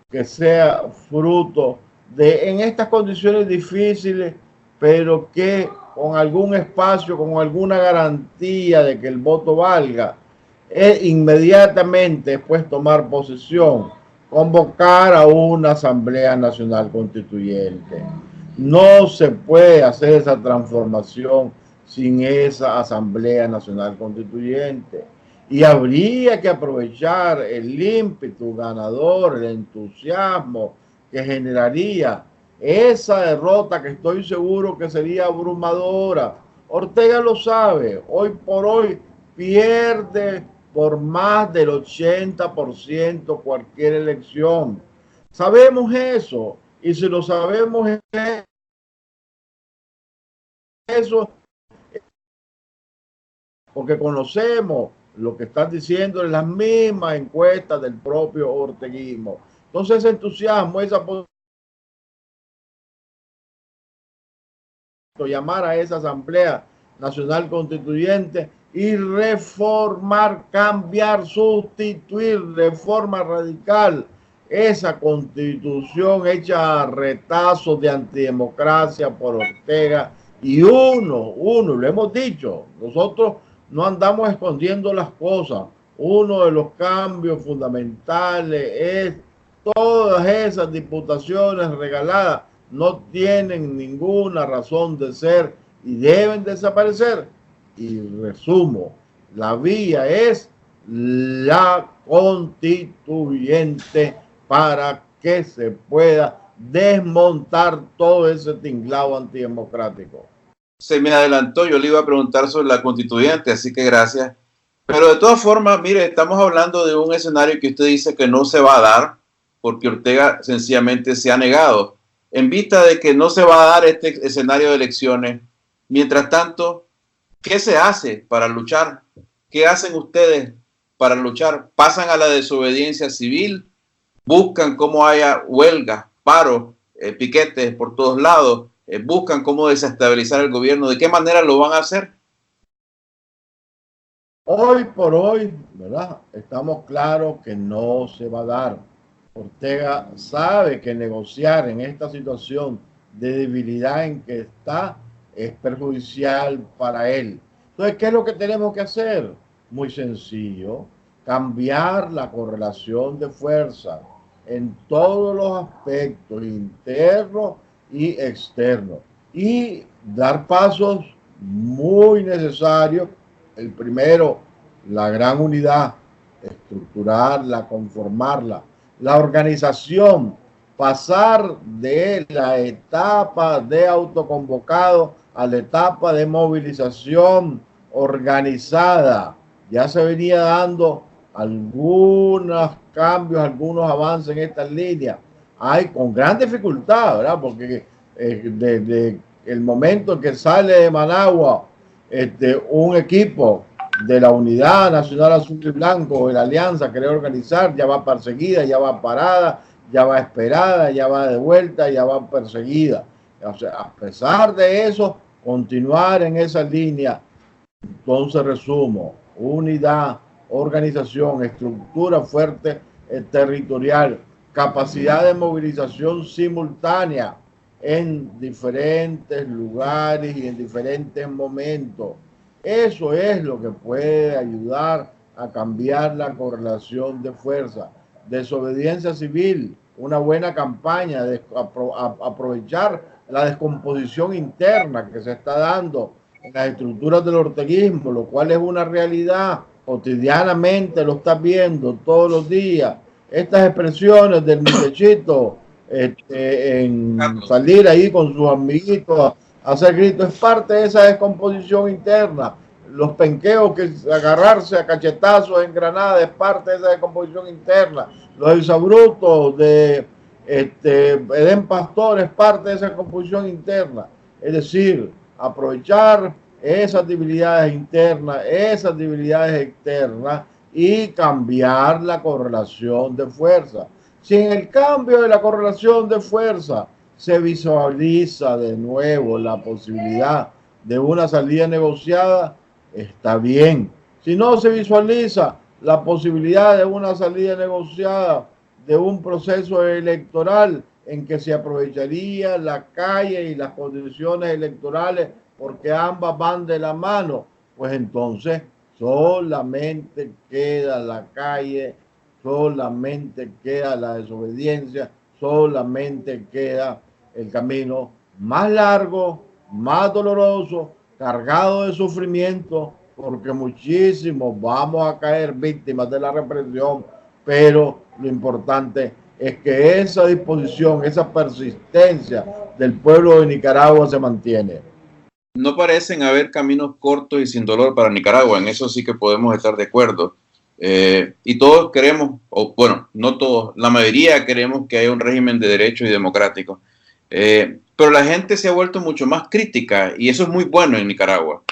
[SPEAKER 2] que sea fruto de, en estas condiciones difíciles, pero que con algún espacio, con alguna garantía de que el voto valga, es inmediatamente después tomar posesión, convocar a una Asamblea Nacional Constituyente. No se puede hacer esa transformación sin esa Asamblea Nacional Constituyente. Y habría que aprovechar el ímpetu ganador, el entusiasmo que generaría esa derrota que estoy seguro que sería abrumadora. Ortega lo sabe, hoy por hoy pierde por más del 80% cualquier elección. Sabemos eso, y si lo sabemos eso, porque conocemos lo que están diciendo en las mismas encuestas del propio orteguismo. Entonces ese entusiasmo, esa llamar a esa Asamblea Nacional Constituyente y reformar, cambiar, sustituir de forma radical esa constitución hecha a retazos de antidemocracia por Ortega. Y lo hemos dicho, nosotros no andamos escondiendo las cosas. Uno de los cambios fundamentales es todas esas diputaciones regaladas no tienen ninguna razón de ser y deben desaparecer. Y resumo, la vía es la constituyente para que se pueda desmontar todo ese tinglado antidemocrático.
[SPEAKER 1] Se me adelantó, yo le iba a preguntar sobre la constituyente, así que gracias. Pero de todas formas, mire, estamos hablando de un escenario que usted dice que no se va a dar porque Ortega sencillamente se ha negado. En vista de que no se va a dar este escenario de elecciones, mientras tanto, ¿qué se hace para luchar? ¿Qué hacen ustedes para luchar? ¿Pasan a la desobediencia civil? ¿Buscan cómo haya huelgas, paros, piquetes por todos lados? ¿Buscan cómo desestabilizar el gobierno? ¿De qué manera lo van a hacer?
[SPEAKER 2] Hoy por hoy, ¿verdad? Estamos claros que no se va a dar. Ortega sabe que negociar en esta situación de debilidad en que está es perjudicial para él. Entonces, ¿qué es lo que tenemos que hacer? Muy sencillo, cambiar la correlación de fuerza en todos los aspectos internos y externos y dar pasos muy necesarios. El primero, la gran unidad, estructurarla, conformarla. La organización, pasar de la etapa de autoconvocado a la etapa de movilización organizada. Ya se venía dando algunos cambios, algunos avances en estas líneas. Hay con gran dificultad, ¿verdad? Porque desde el momento en que sale de Managua un equipo de la Unidad Nacional Azul y Blanco, de la Alianza, querer organizar, ya va perseguida, ya va parada, ya va esperada, ya va de vuelta, ya va perseguida. O sea, a pesar de eso, continuar en esa línea. Entonces, resumo, unidad, organización, estructura fuerte territorial, capacidad de movilización simultánea en diferentes lugares y en diferentes momentos. Eso es lo que puede ayudar a cambiar la correlación de fuerza. Desobediencia civil, una buena campaña de aprovechar la descomposición interna que se está dando en las estructuras del orteguismo, lo cual es una realidad. Cotidianamente lo estás viendo todos los días. Estas expresiones del muchachito en salir ahí con sus amiguitos a hacer gritos es parte de esa descomposición interna. los penqueos, que agarrarse a cachetazos en Granada es parte de esa descomposición interna. Los exabruptos de Edén Pastor es parte de esa descomposición interna. Es decir, aprovechar esas debilidades internas, esas debilidades externas y cambiar la correlación de fuerza. Si en el cambio de la correlación de fuerza se visualiza de nuevo la posibilidad de una salida negociada, está bien. Si no se visualiza la posibilidad de una salida negociada, de un proceso electoral en que se aprovecharía la calle y las condiciones electorales porque ambas van de la mano, pues entonces solamente queda la calle, solamente queda la desobediencia, solamente queda el camino más largo, más doloroso, cargado de sufrimiento, porque muchísimos vamos a caer víctimas de la represión, pero lo importante es que esa disposición, esa persistencia del pueblo de Nicaragua se mantiene.
[SPEAKER 1] No parecen haber caminos cortos y sin dolor para Nicaragua, en eso sí que podemos estar de acuerdo. Y todos queremos, o bueno, no todos, la mayoría queremos que haya un régimen de derecho y democrático. Pero la gente se ha vuelto mucho más crítica y eso es muy bueno en Nicaragua.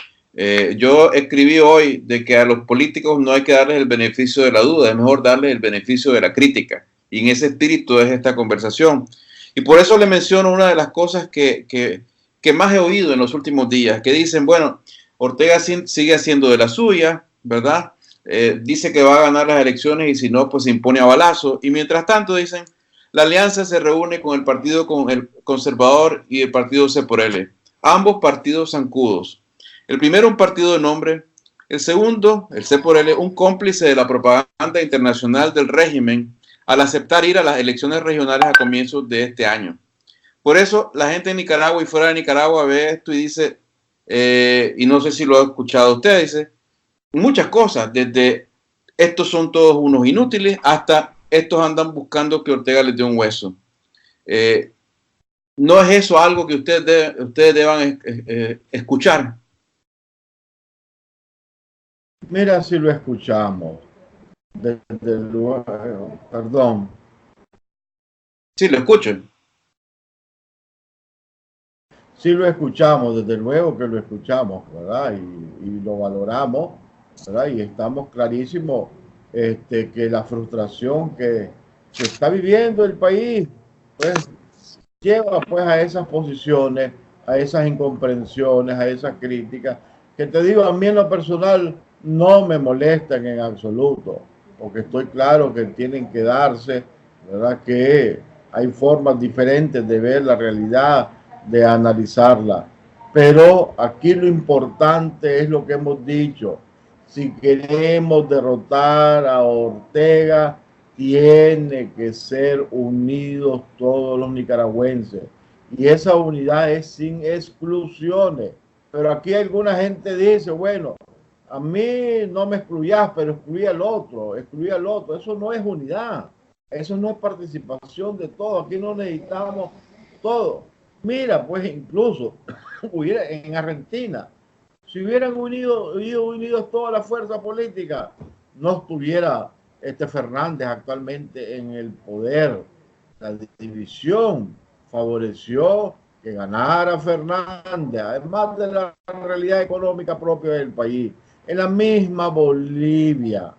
[SPEAKER 1] Yo escribí hoy de que a los políticos no hay que darles el beneficio de la duda, es mejor darles el beneficio de la crítica. Y en ese espíritu es esta conversación. Y por eso le menciono una de las cosas que más he oído en los últimos días, que dicen, bueno, Ortega sigue haciendo de la suya, ¿verdad? Dice que va a ganar las elecciones y si no, pues se impone a balazo. Y mientras tanto, dicen, la alianza se reúne con el Partido Conservador y el Partido C por L. Ambos partidos zancudos. El primero un partido de nombre, el segundo, el C por L, un cómplice de la propaganda internacional del régimen al aceptar ir a las elecciones regionales a comienzos de este año. Por eso la gente en Nicaragua y fuera de Nicaragua ve esto y dice, y no sé si lo ha escuchado usted, dice, muchas cosas, desde estos son todos unos inútiles hasta estos andan buscando que Ortega les dé un hueso. ¿No es eso algo que ustedes deban escuchar?
[SPEAKER 2] Mira, si lo escuchamos, desde el lugar, perdón.
[SPEAKER 1] Sí, lo escucho.
[SPEAKER 2] Sí lo escuchamos, desde luego que lo escuchamos, ¿verdad? Y lo valoramos, ¿verdad? Y estamos clarísimos que la frustración que está viviendo el país, pues lleva pues a esas posiciones, a esas incomprensiones, a esas críticas, que te digo, a mí en lo personal no me molestan en absoluto, porque estoy claro que tienen que darse, ¿verdad? Que hay formas diferentes de ver la realidad, de analizarla. Pero aquí lo importante es lo que hemos dicho. Si queremos derrotar a Ortega, tiene que ser unidos todos los nicaragüenses. Y esa unidad es sin exclusiones. Pero aquí alguna gente dice, bueno, a mí no me excluyas, pero excluía al otro, excluía al otro. Eso no es unidad. Eso no es participación de todo. Aquí no necesitamos todo. Mira, pues incluso hubiera en Argentina, si hubieran unidos toda la fuerza política, no estuviera Fernández actualmente en el poder. La división favoreció que ganara Fernández, además de la realidad económica propia del país. En la misma Bolivia,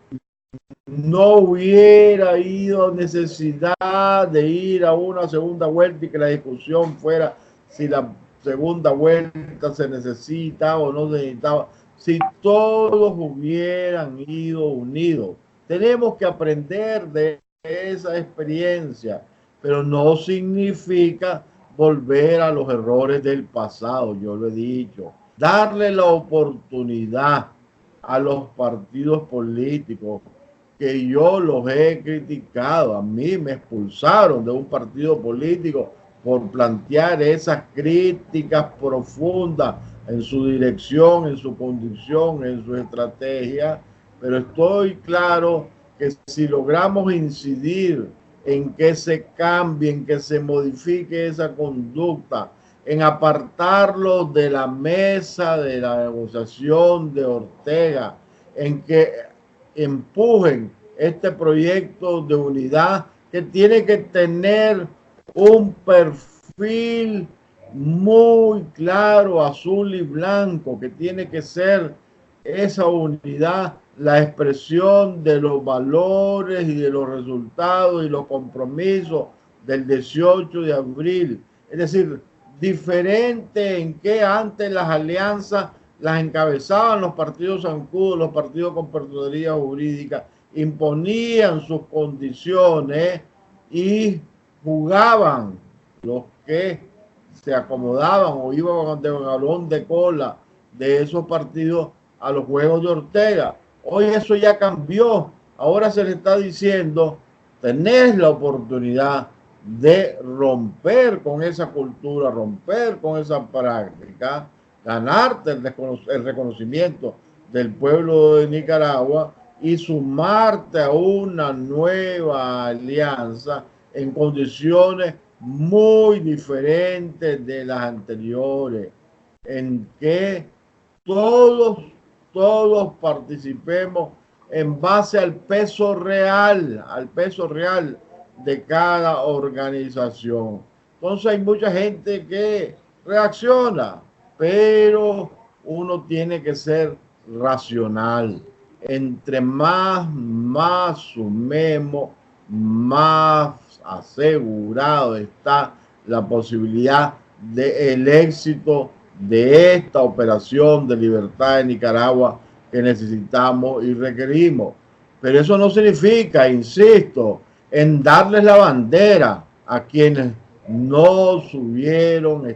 [SPEAKER 2] no hubiera habido necesidad de ir a una segunda vuelta y que la discusión fuera si la segunda vuelta se necesita o no se necesitaba, si todos hubieran ido unidos. Tenemos que aprender de esa experiencia, pero no significa volver a los errores del pasado, yo lo he dicho. Darle la oportunidad a los partidos políticos, que yo los he criticado. A mí me expulsaron de un partido político por plantear esas críticas profundas en su dirección, en su conducción, en su estrategia, pero estoy claro que si logramos incidir en que se cambie, en que se modifique esa conducta, en apartarlo de la mesa de la negociación de Ortega, en que empujen este proyecto de unidad que tiene que tener un perfil muy claro, azul y blanco, que tiene que ser esa unidad la expresión de los valores y de los resultados y los compromisos del 18 de abril. Es decir, diferente en que antes las alianzas las encabezaban los partidos zancudos, los partidos con personería jurídica, imponían sus condiciones y jugaban los que se acomodaban o iban de galón de cola de esos partidos a los juegos de Ortega. Hoy eso ya cambió. Ahora se le está diciendo, tenés la oportunidad de romper con esa cultura, romper con esa práctica, ganarte el reconocimiento del pueblo de Nicaragua y sumarte a una nueva alianza en condiciones muy diferentes de las anteriores, en que todos participemos en base al peso real de cada organización. Entonces hay mucha gente que reacciona, pero uno tiene que ser racional. Entre más sumemos, más asegurado está la posibilidad del éxito de esta operación de libertad de Nicaragua que necesitamos y requerimos. Pero eso no significa, insisto, en darles la bandera a quienes no supieron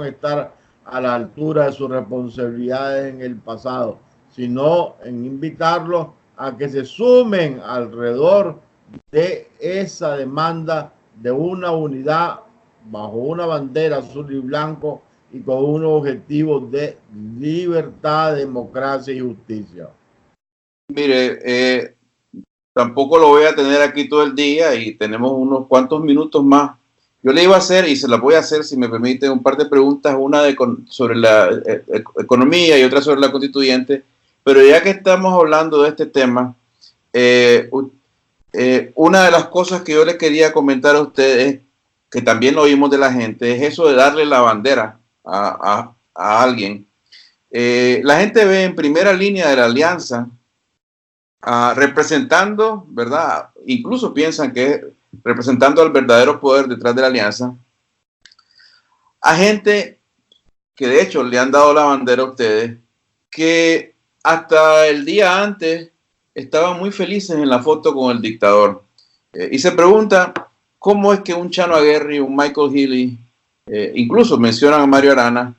[SPEAKER 2] estar a la altura de sus responsabilidades en el pasado, sino en invitarlos a que se sumen alrededor de esa demanda de una unidad bajo una bandera azul y blanco y con unos objetivos de libertad, democracia y justicia.
[SPEAKER 1] Mire, tampoco lo voy a tener aquí todo el día y tenemos unos cuantos minutos más. Yo le iba a hacer, y se la voy a hacer, si me permite, un par de preguntas, una sobre la economía y otra sobre la constituyente, pero ya que estamos hablando de este tema, una de las cosas que yo le quería comentar a ustedes, que también lo oímos de la gente, es eso de darle la bandera a alguien. La gente ve en primera línea de la alianza representando, ¿verdad? Incluso piensan que representando al verdadero poder detrás de la alianza, a gente que de hecho le han dado la bandera a ustedes, que hasta el día antes estaban muy felices en la foto con el dictador. Y se pregunta cómo es que un Chano Aguirre, un Michael Healy, incluso mencionan a Mario Arana,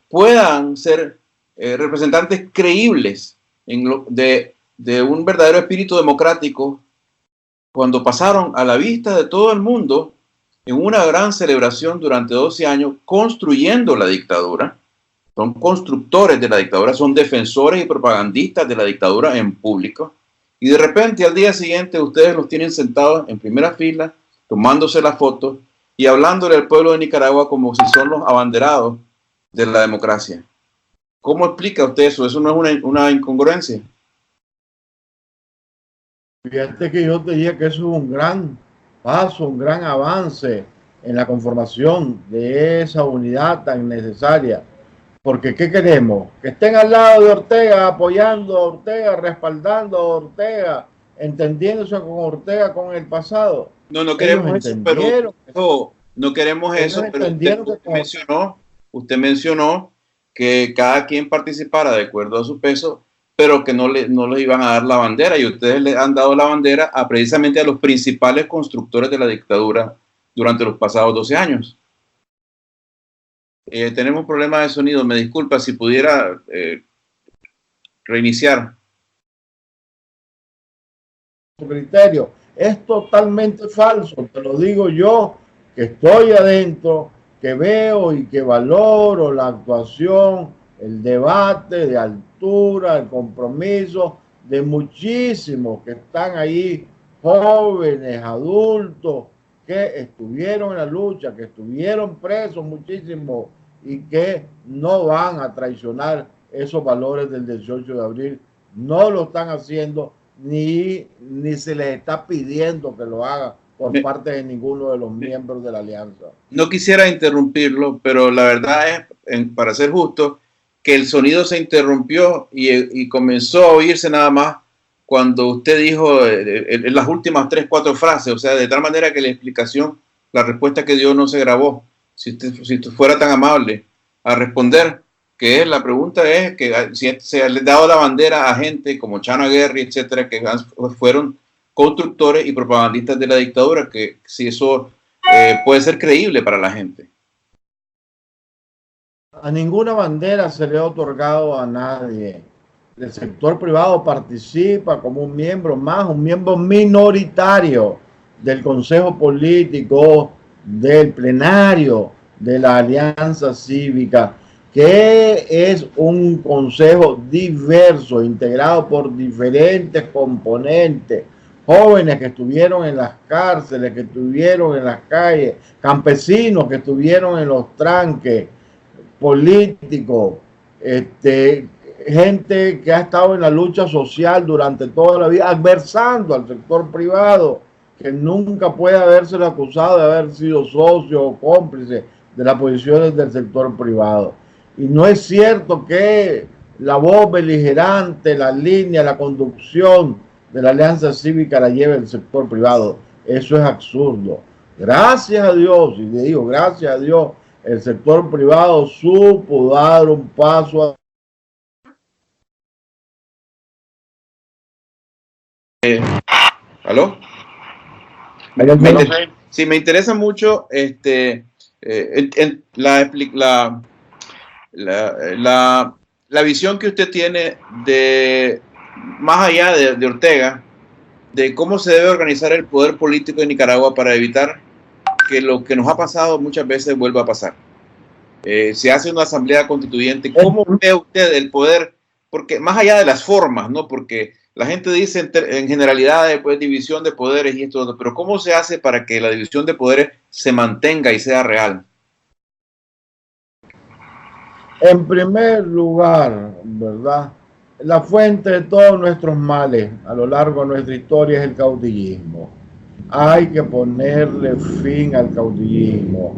[SPEAKER 1] puedan ser representantes creíbles de un verdadero espíritu democrático cuando pasaron a la vista de todo el mundo en una gran celebración durante 12 años construyendo la dictadura. Son constructores de la dictadura, son defensores y propagandistas de la dictadura en público. Y de repente al día siguiente ustedes los tienen sentados en primera fila, tomándose la foto y hablándole al pueblo de Nicaragua como si son los abanderados de la democracia. ¿Cómo explica usted eso? ¿Eso no es una incongruencia?
[SPEAKER 2] Fíjate que yo te diría que eso es un gran paso, un gran avance en la conformación de esa unidad tan necesaria. Porque ¿qué queremos? Que estén al lado de Ortega, apoyando a Ortega, respaldando a Ortega, entendiéndose con Ortega con el pasado.
[SPEAKER 1] No queremos eso, pero no queremos eso, pero usted mencionó que cada quien participara de acuerdo a su peso, pero que no les iban a dar la bandera, y ustedes le han dado la bandera precisamente a los principales constructores de la dictadura durante los pasados 12 años. Tenemos problemas de sonido, me disculpa, si pudiera reiniciar.
[SPEAKER 2] Su criterio es totalmente falso, te lo digo yo, que estoy adentro, que veo y que valoro la actuación, el debate de altura, el compromiso de muchísimos que están ahí, jóvenes, adultos, que estuvieron en la lucha, que estuvieron presos muchísimo y que no van a traicionar esos valores del 18 de abril. No lo están haciendo ni se les está pidiendo que lo hagan por parte de ninguno de los miembros de la alianza.
[SPEAKER 1] No quisiera interrumpirlo, pero la verdad es, para ser justo, que el sonido se interrumpió y comenzó a oírse nada más cuando usted dijo en las últimas 3, 4 frases, o sea, de tal manera que la explicación, la respuesta que dio no se grabó. Si usted fuera tan amable a responder, que la pregunta es que si se le ha dado la bandera a gente como Chano Aguirre, etcétera, que fueron constructores y propagandistas de la dictadura, que si eso puede ser creíble para la gente.
[SPEAKER 2] A ninguna bandera se le ha otorgado a nadie. El sector privado participa como un miembro más, un miembro minoritario del Consejo Político, del plenario de la Alianza Cívica, que es un consejo diverso, integrado por diferentes componentes, jóvenes que estuvieron en las cárceles, que estuvieron en las calles, campesinos que estuvieron en los tranques, políticos, gente que ha estado en la lucha social durante toda la vida, adversando al sector privado, que nunca puede haberse acusado de haber sido socio o cómplice de las posiciones del sector privado. Y no es cierto que la voz beligerante, la línea, la conducción de la Alianza Cívica la lleve el sector privado. Eso es absurdo. Gracias a Dios, y le digo, gracias a Dios, el sector privado supo dar un paso.
[SPEAKER 1] ¿Aló? Sí, me interesa mucho la visión que usted tiene de más allá de Ortega, de cómo se debe organizar el poder político de Nicaragua para evitar que lo que nos ha pasado muchas veces vuelva a pasar. Se hace una asamblea constituyente. ¿Cómo ve usted el poder? Porque más allá de las formas, ¿no? Porque la gente dice en generalidad pues, división de poderes y esto, pero ¿cómo se hace para que la división de poderes se mantenga y sea real?
[SPEAKER 2] En primer lugar, ¿verdad? La fuente de todos nuestros males a lo largo de nuestra historia es el caudillismo. Hay que ponerle fin al caudillismo.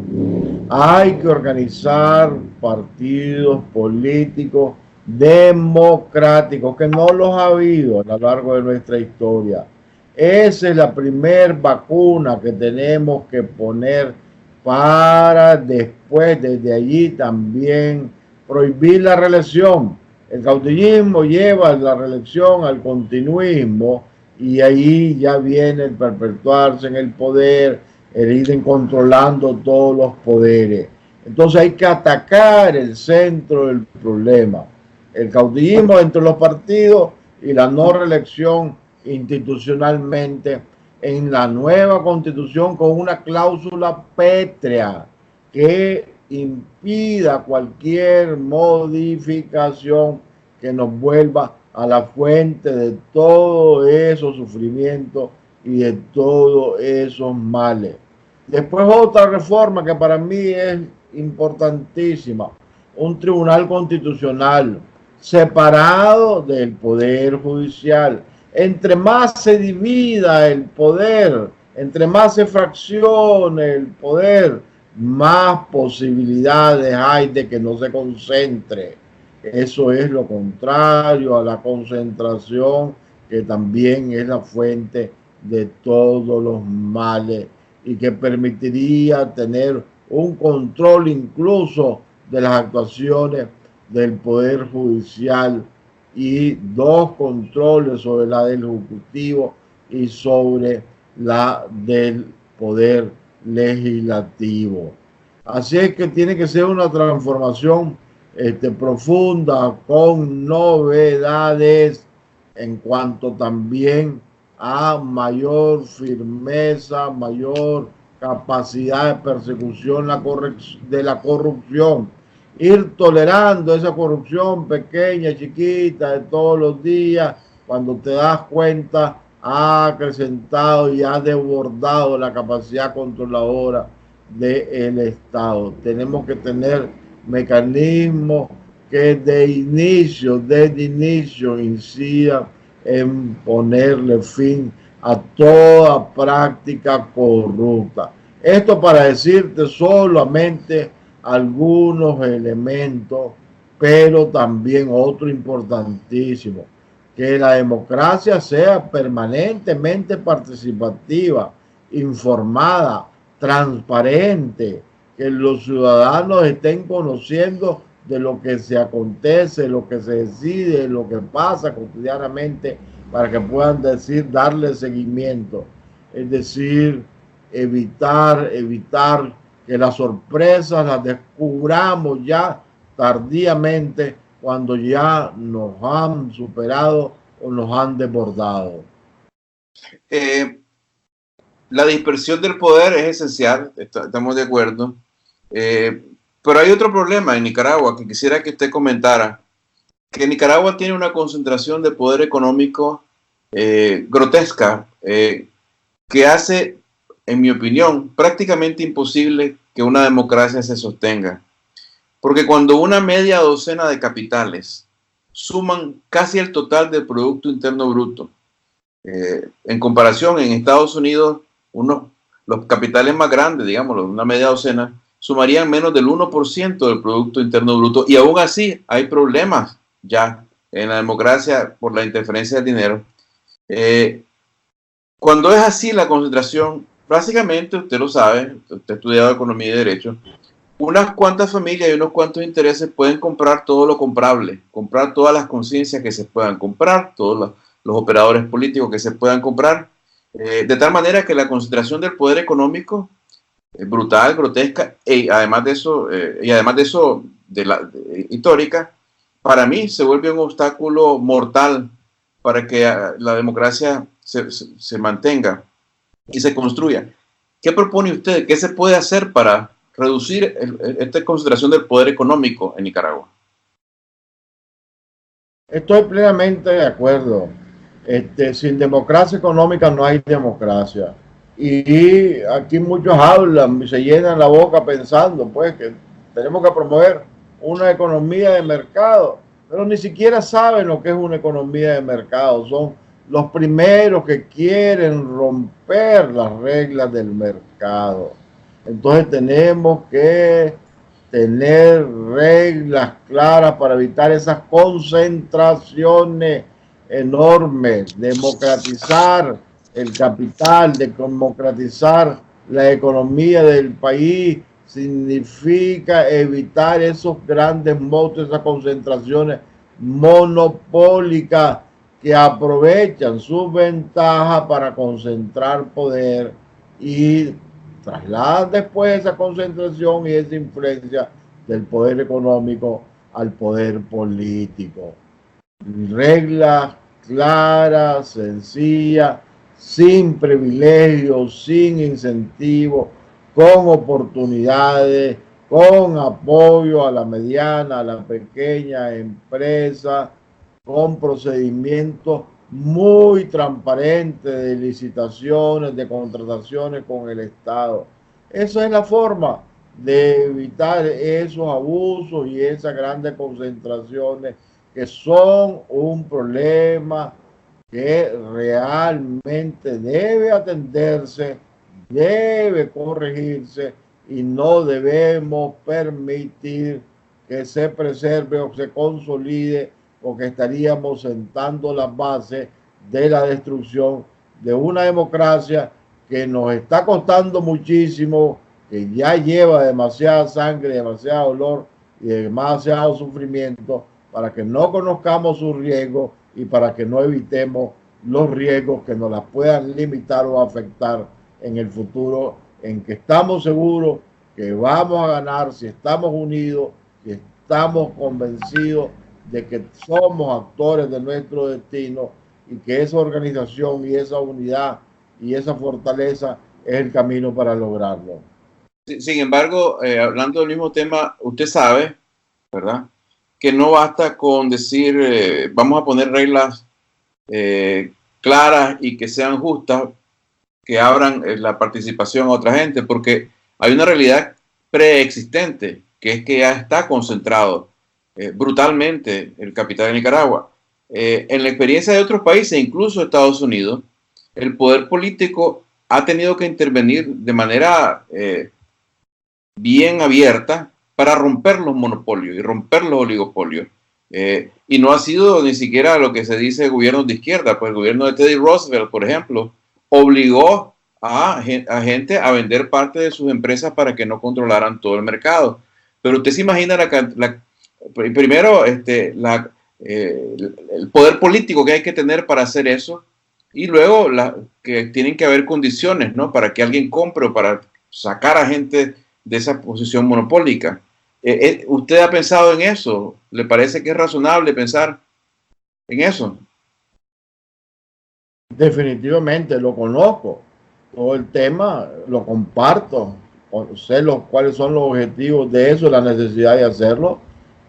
[SPEAKER 2] Hay que organizar partidos políticos democráticos, que no los ha habido a lo largo de nuestra historia. Esa es la primer vacuna que tenemos que poner para después, desde allí también, prohibir la reelección. El caudillismo lleva la reelección al continuismo y ahí ya viene el perpetuarse en el poder, el ir controlando todos los poderes. Entonces hay que atacar el centro del problema. El caudillismo entre los partidos y la no reelección institucionalmente en la nueva constitución con una cláusula pétrea que impida cualquier modificación que nos vuelva a la fuente de todo esos sufrimientos y de todos esos males. Después otra reforma que para mí es importantísima, un tribunal constitucional separado del poder judicial. Entre más se divida el poder, entre más se fraccione el poder, más posibilidades hay de que no se concentre. Eso es lo contrario a la concentración, que también es la fuente de todos los males y que permitiría tener un control incluso de las actuaciones del Poder Judicial y dos controles sobre la del Ejecutivo y sobre la del Poder Legislativo. Así es que tiene que ser una transformación profunda, con novedades en cuanto también a mayor firmeza, mayor capacidad de persecución de la corrupción. Ir tolerando esa corrupción pequeña, chiquita, de todos los días, cuando te das cuenta ha acrecentado y ha desbordado la capacidad controladora del Estado. Tenemos que tener mecanismos que desde inicio incidan en ponerle fin a toda práctica corrupta. Esto para decirte solamente algunos elementos, pero también otro importantísimo, que la democracia sea permanentemente participativa, informada, transparente, que los ciudadanos estén conociendo de lo que se acontece, lo que se decide, lo que pasa cotidianamente, para que puedan darle seguimiento. Es decir, evitar que las sorpresas las descubramos ya tardíamente, cuando ya nos han superado o nos han desbordado.
[SPEAKER 1] La dispersión del poder es esencial, estamos de acuerdo. Pero hay otro problema en Nicaragua que quisiera que usted comentara, que Nicaragua tiene una concentración de poder económico grotesca, que hace, en mi opinión, prácticamente imposible que una democracia se sostenga. Porque cuando una media docena de capitales suman casi el total del Producto Interno Bruto, en comparación en Estados Unidos, los capitales más grandes, digamos, una media docena, sumarían menos del 1% del Producto Interno Bruto, y aún así hay problemas ya en la democracia por la interferencia del dinero. Cuando es así la concentración, básicamente, usted lo sabe, usted ha estudiado economía y derecho, unas cuantas familias y unos cuantos intereses pueden comprar todo lo comprable, comprar todas las conciencias que se puedan comprar, todos los operadores políticos que se puedan comprar, de tal manera que la concentración del poder económico es brutal, grotesca, y además de eso, histórica, para mí se vuelve un obstáculo mortal para que la democracia se mantenga y se construya. ¿Qué propone usted? ¿Qué se puede hacer para reducir esta concentración del poder económico en Nicaragua?
[SPEAKER 2] Estoy plenamente de acuerdo. Sin democracia económica no hay democracia. Y aquí muchos hablan y se llenan la boca pensando pues que tenemos que promover una economía de mercado, pero ni siquiera saben lo que es una economía de mercado. Son los primeros que quieren romper las reglas del mercado. Entonces tenemos que tener reglas claras para evitar esas concentraciones enormes, democratizar el capital, democratizar la economía del país, significa evitar esos grandes montos, esas concentraciones monopólicas que aprovechan su ventaja para concentrar poder y trasladan después esa concentración y esa influencia del poder económico al poder político. Reglas claras, sencillas, sin privilegios, sin incentivos, con oportunidades, con apoyo a la mediana, a la pequeña empresa, con procedimientos muy transparentes de licitaciones, de contrataciones con el Estado. Esa es la forma de evitar esos abusos y esas grandes concentraciones que son un problema que realmente debe atenderse, debe corregirse, y no debemos permitir que se preserve o se consolide, porque estaríamos sentando las bases de la destrucción de una democracia que nos está costando muchísimo, que ya lleva demasiada sangre, demasiado dolor y demasiado sufrimiento, para que no conozcamos sus riesgos y para que no evitemos los riesgos que nos las puedan limitar o afectar en el futuro, en que estamos seguros que vamos a ganar si estamos unidos, si estamos convencidos de que somos actores de nuestro destino, y que esa organización y esa unidad y esa fortaleza es el camino para lograrlo.
[SPEAKER 1] Sin embargo, hablando del mismo tema, usted sabe, ¿verdad?, que no basta con decir vamos a poner reglas claras y que sean justas, que abran la participación a otra gente, porque hay una realidad preexistente, que es que ya está concentrado brutalmente el capital de Nicaragua. En la experiencia de otros países, incluso Estados Unidos, el poder político ha tenido que intervenir de manera bien abierta para romper los monopolios y romper los oligopolios. Y no ha sido ni siquiera lo que se dice gobiernos de izquierda, pues el gobierno de Teddy Roosevelt, por ejemplo, obligó a gente a vender parte de sus empresas para que no controlaran todo el mercado. Pero usted se imagina primero el poder político que hay que tener para hacer eso, y luego que tienen que haber condiciones, ¿no?, para que alguien compre o para sacar a gente de esa posición monopólica. ¿Usted ha pensado en eso? ¿Le parece que es razonable pensar en eso?
[SPEAKER 2] Definitivamente lo conozco, todo el tema lo comparto, sé cuáles son los objetivos de eso, la necesidad de hacerlo.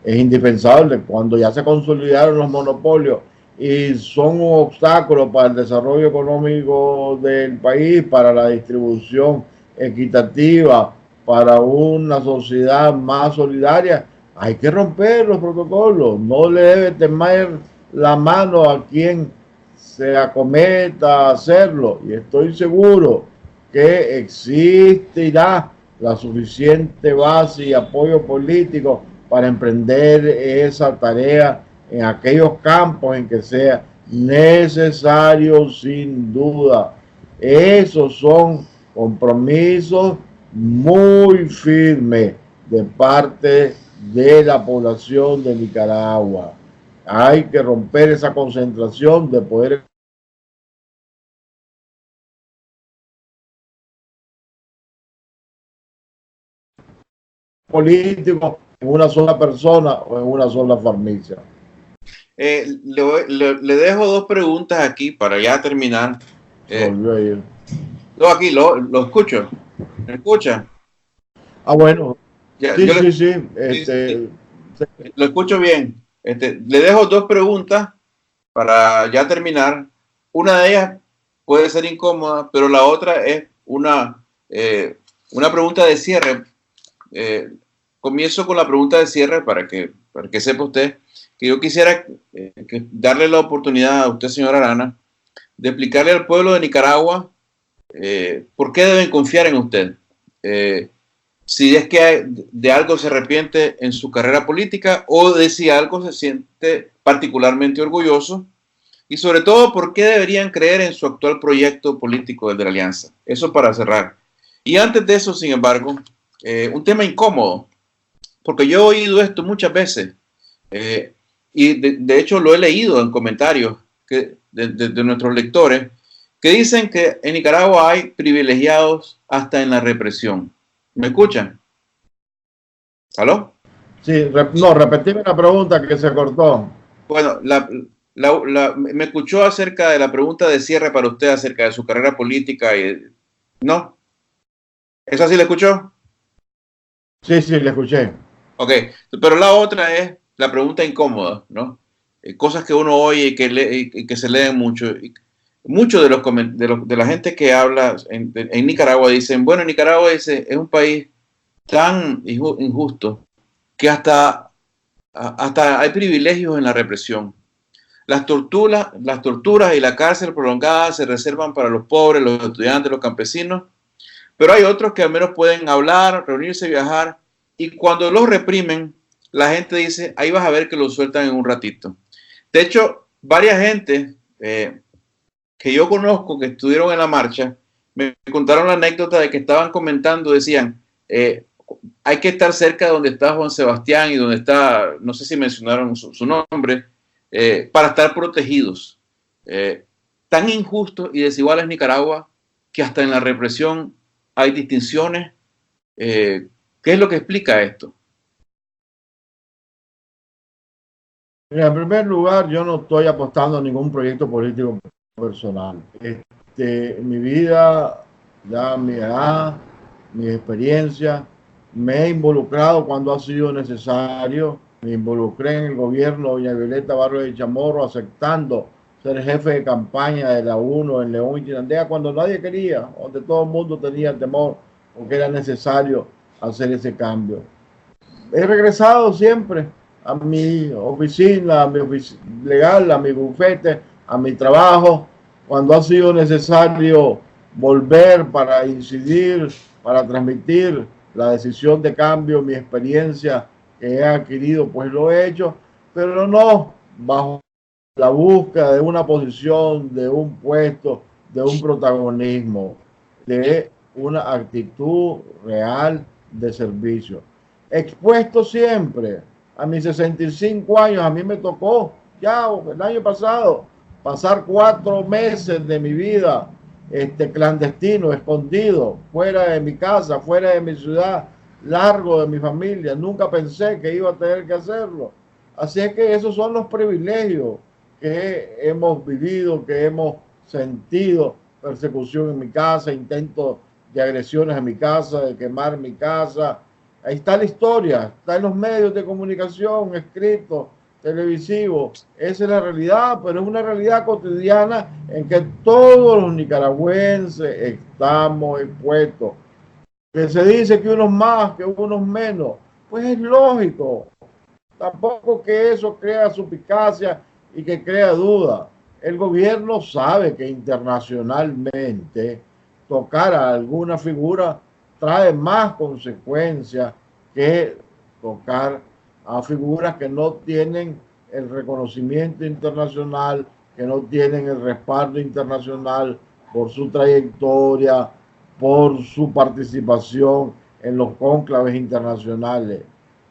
[SPEAKER 2] Es indispensable cuando ya se consolidaron los monopolios y son un obstáculo para el desarrollo económico del país, para la distribución equitativa, para una sociedad más solidaria. Hay que romper los protocolos, no le debe temer la mano a quien se acometa a hacerlo, y estoy seguro que existirá la suficiente base y apoyo político para emprender esa tarea en aquellos campos en que sea necesario, sin duda. Esos son compromisos muy firmes de parte de la población de Nicaragua. Hay que romper esa concentración de poder político en una sola persona o en una sola farmacia.
[SPEAKER 1] Le dejo dos preguntas aquí para ya terminar. Aquí lo escucho. ¿Me escucha?
[SPEAKER 2] Ah, bueno.
[SPEAKER 1] Ya,
[SPEAKER 2] sí, sí, sí.
[SPEAKER 1] Lo escucho bien. Le dejo dos preguntas para ya terminar. Una de ellas puede ser incómoda, pero la otra es una pregunta de cierre. Comienzo con la pregunta de cierre para que sepa usted que yo quisiera darle la oportunidad a usted, señora Arana, de explicarle al pueblo de Nicaragua por qué deben confiar en usted. Si es que de algo se arrepiente en su carrera política, o de si algo se siente particularmente orgulloso, y sobre todo por qué deberían creer en su actual proyecto político, el de la Alianza. Eso para cerrar. Y antes de eso, sin embargo, un tema incómodo, porque yo he oído esto muchas veces, y de hecho lo he leído en comentarios de nuestros lectores, que dicen que en Nicaragua hay privilegiados hasta en la represión. ¿Me escuchan? ¿Aló?
[SPEAKER 2] Sí, no, repetime la pregunta que se cortó.
[SPEAKER 1] Bueno, me escuchó acerca de la pregunta de cierre para usted acerca de su carrera política. ¿No? ¿Esa sí la escuchó?
[SPEAKER 2] Sí, sí, la escuché.
[SPEAKER 1] Ok, pero la otra es la pregunta incómoda, ¿no? Cosas que uno oye y que se leen mucho. Muchos de la gente que habla en Nicaragua dicen, bueno, Nicaragua es un país tan injusto que hasta hay privilegios en la represión. Las torturas y la cárcel prolongada se reservan para los pobres, los estudiantes, los campesinos, pero hay otros que al menos pueden hablar, reunirse, viajar, y cuando los reprimen, la gente dice, ahí vas a ver que los sueltan en un ratito. De hecho, varias gente que yo conozco que estuvieron en la marcha, me contaron la anécdota de que estaban comentando, decían, hay que estar cerca de donde está Juan Sebastián y donde está, no sé si mencionaron su nombre, para estar protegidos. Tan injusto y desigual es Nicaragua que hasta en la represión hay distinciones. ¿Qué es lo que explica esto?
[SPEAKER 2] En primer lugar, yo no estoy apostando a ningún proyecto político personal. Mi vida, ya mi edad, mi experiencia, me he involucrado cuando ha sido necesario. Me involucré en el gobierno de doña Violeta Barrios de Chamorro, aceptando ser jefe de campaña de la UNO en León y Ginandega cuando nadie quería, donde todo el mundo tenía temor, porque era necesario hacer ese cambio. He regresado siempre a mi oficina, a mi legal, a mi bufete, a mi trabajo, cuando ha sido necesario volver para incidir, para transmitir la decisión de cambio, mi experiencia que he adquirido, pues lo he hecho, pero no bajo la búsqueda de una posición, de un puesto, de un protagonismo, de una actitud real de servicio. Expuesto siempre. A mis 65 años, a mí me tocó ya el año pasado pasar 4 meses de mi vida clandestino, escondido, fuera de mi casa, fuera de mi ciudad, largo de mi familia. Nunca pensé que iba a tener que hacerlo. Así es que esos son los privilegios que hemos vivido, que hemos sentido. Persecución en mi casa, intentos de agresiones en mi casa, de quemar mi casa. Ahí está la historia, está en los medios de comunicación, escritos, televisivos. Esa es la realidad, pero es una realidad cotidiana en que todos los nicaragüenses estamos expuestos. Que se dice que unos más, que unos menos, pues es lógico. Tampoco que eso crea suspicacia y que crea duda. El gobierno sabe que internacionalmente tocar a alguna figura trae más consecuencias que tocar a figuras que no tienen el reconocimiento internacional, que no tienen el respaldo internacional por su trayectoria, por su participación en los cónclaves internacionales.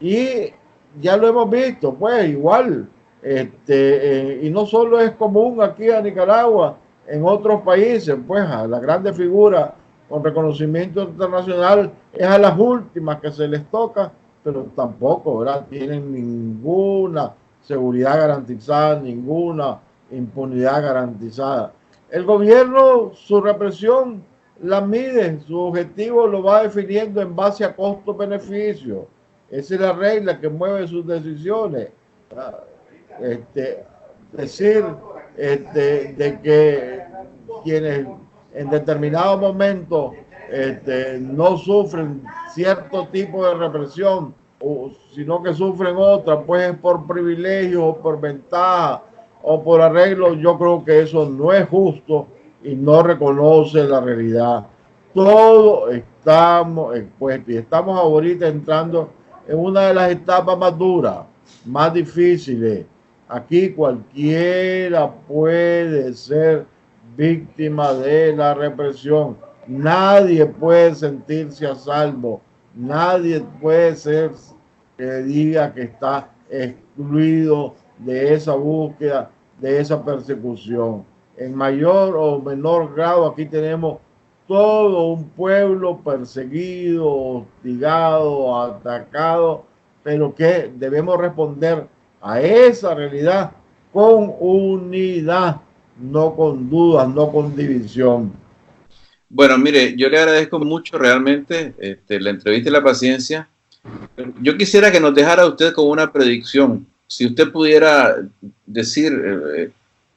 [SPEAKER 2] Y ya lo hemos visto, pues igual, y no solo es común aquí a Nicaragua, en otros países, pues a las grandes figuras con reconocimiento internacional es a las últimas que se les toca, pero tampoco, ¿verdad? Tienen ninguna seguridad garantizada, ninguna impunidad garantizada. El gobierno, su represión la mide, su objetivo lo va definiendo en base a costo-beneficio. Esa es la regla que mueve sus decisiones. Decir de que quienes en determinado momento no sufren cierto tipo de represión, sino que sufren otra, pues por privilegio o por ventaja o por arreglo, yo creo que eso no es justo y no reconoce la realidad. Todos estamos expuestos y estamos ahorita entrando en una de las etapas más duras, más difíciles. Aquí cualquiera puede ser víctima de la represión. Nadie puede sentirse a salvo. Nadie puede ser que diga que está excluido de esa búsqueda, de esa persecución. En mayor o menor grado aquí tenemos todo un pueblo perseguido, hostigado, atacado, pero que debemos responder a esa realidad con unidad, no con dudas, no con división.
[SPEAKER 1] Bueno, mire, yo le agradezco mucho realmente la entrevista y la paciencia. Yo quisiera que nos dejara usted con una predicción. Si usted pudiera decir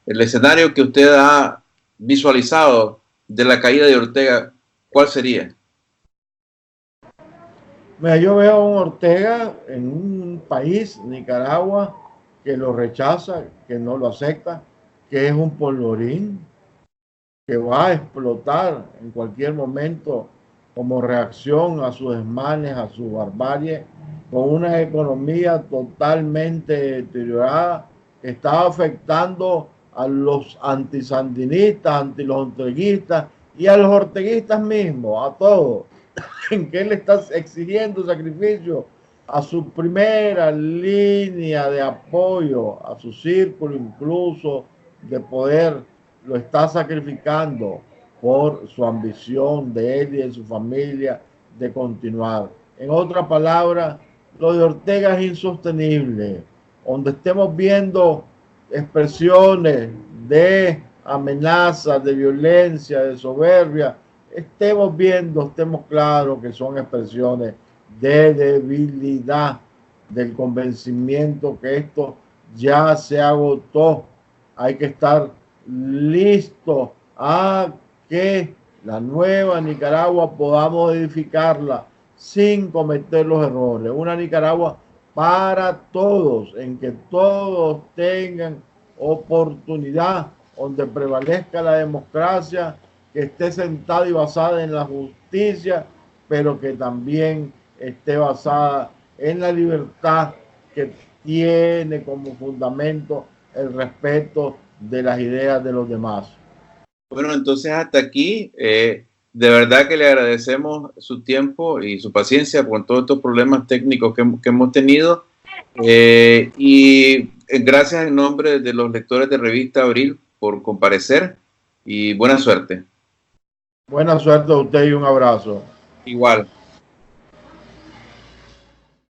[SPEAKER 1] el escenario que usted ha visualizado de la caída de Ortega, ¿cuál sería?
[SPEAKER 2] Mira, yo veo a un Ortega en un país, Nicaragua, que lo rechaza, que no lo acepta, que es un polvorín, que va a explotar en cualquier momento como reacción a sus desmanes, a su barbarie, con una economía totalmente deteriorada que está afectando a los antisandinistas, anti los orteguistas y a los orteguistas mismos, a todos, en que él está exigiendo sacrificio a su primera línea de apoyo, a su círculo incluso de poder, lo está sacrificando por su ambición de él y de su familia de continuar. En otras palabras, lo de Ortega es insostenible. Donde estemos viendo expresiones de amenazas, de violencia, de soberbia, estemos claros que son expresiones de debilidad, del convencimiento que esto ya se agotó. Hay que estar listos a que la nueva Nicaragua podamos edificarla sin cometer los errores. Una Nicaragua para todos, en que todos tengan oportunidad, donde prevalezca la democracia, que esté sentada y basada en la justicia, pero que también esté basada en la libertad, que tiene como fundamento el respeto de las ideas de los demás.
[SPEAKER 1] Bueno, entonces hasta aquí, de verdad que le agradecemos su tiempo y su paciencia con todos estos problemas técnicos que hemos tenido, y gracias en nombre de los lectores de Revista Abril por comparecer y buena suerte.
[SPEAKER 2] Buena suerte a usted y un abrazo.
[SPEAKER 1] Igual.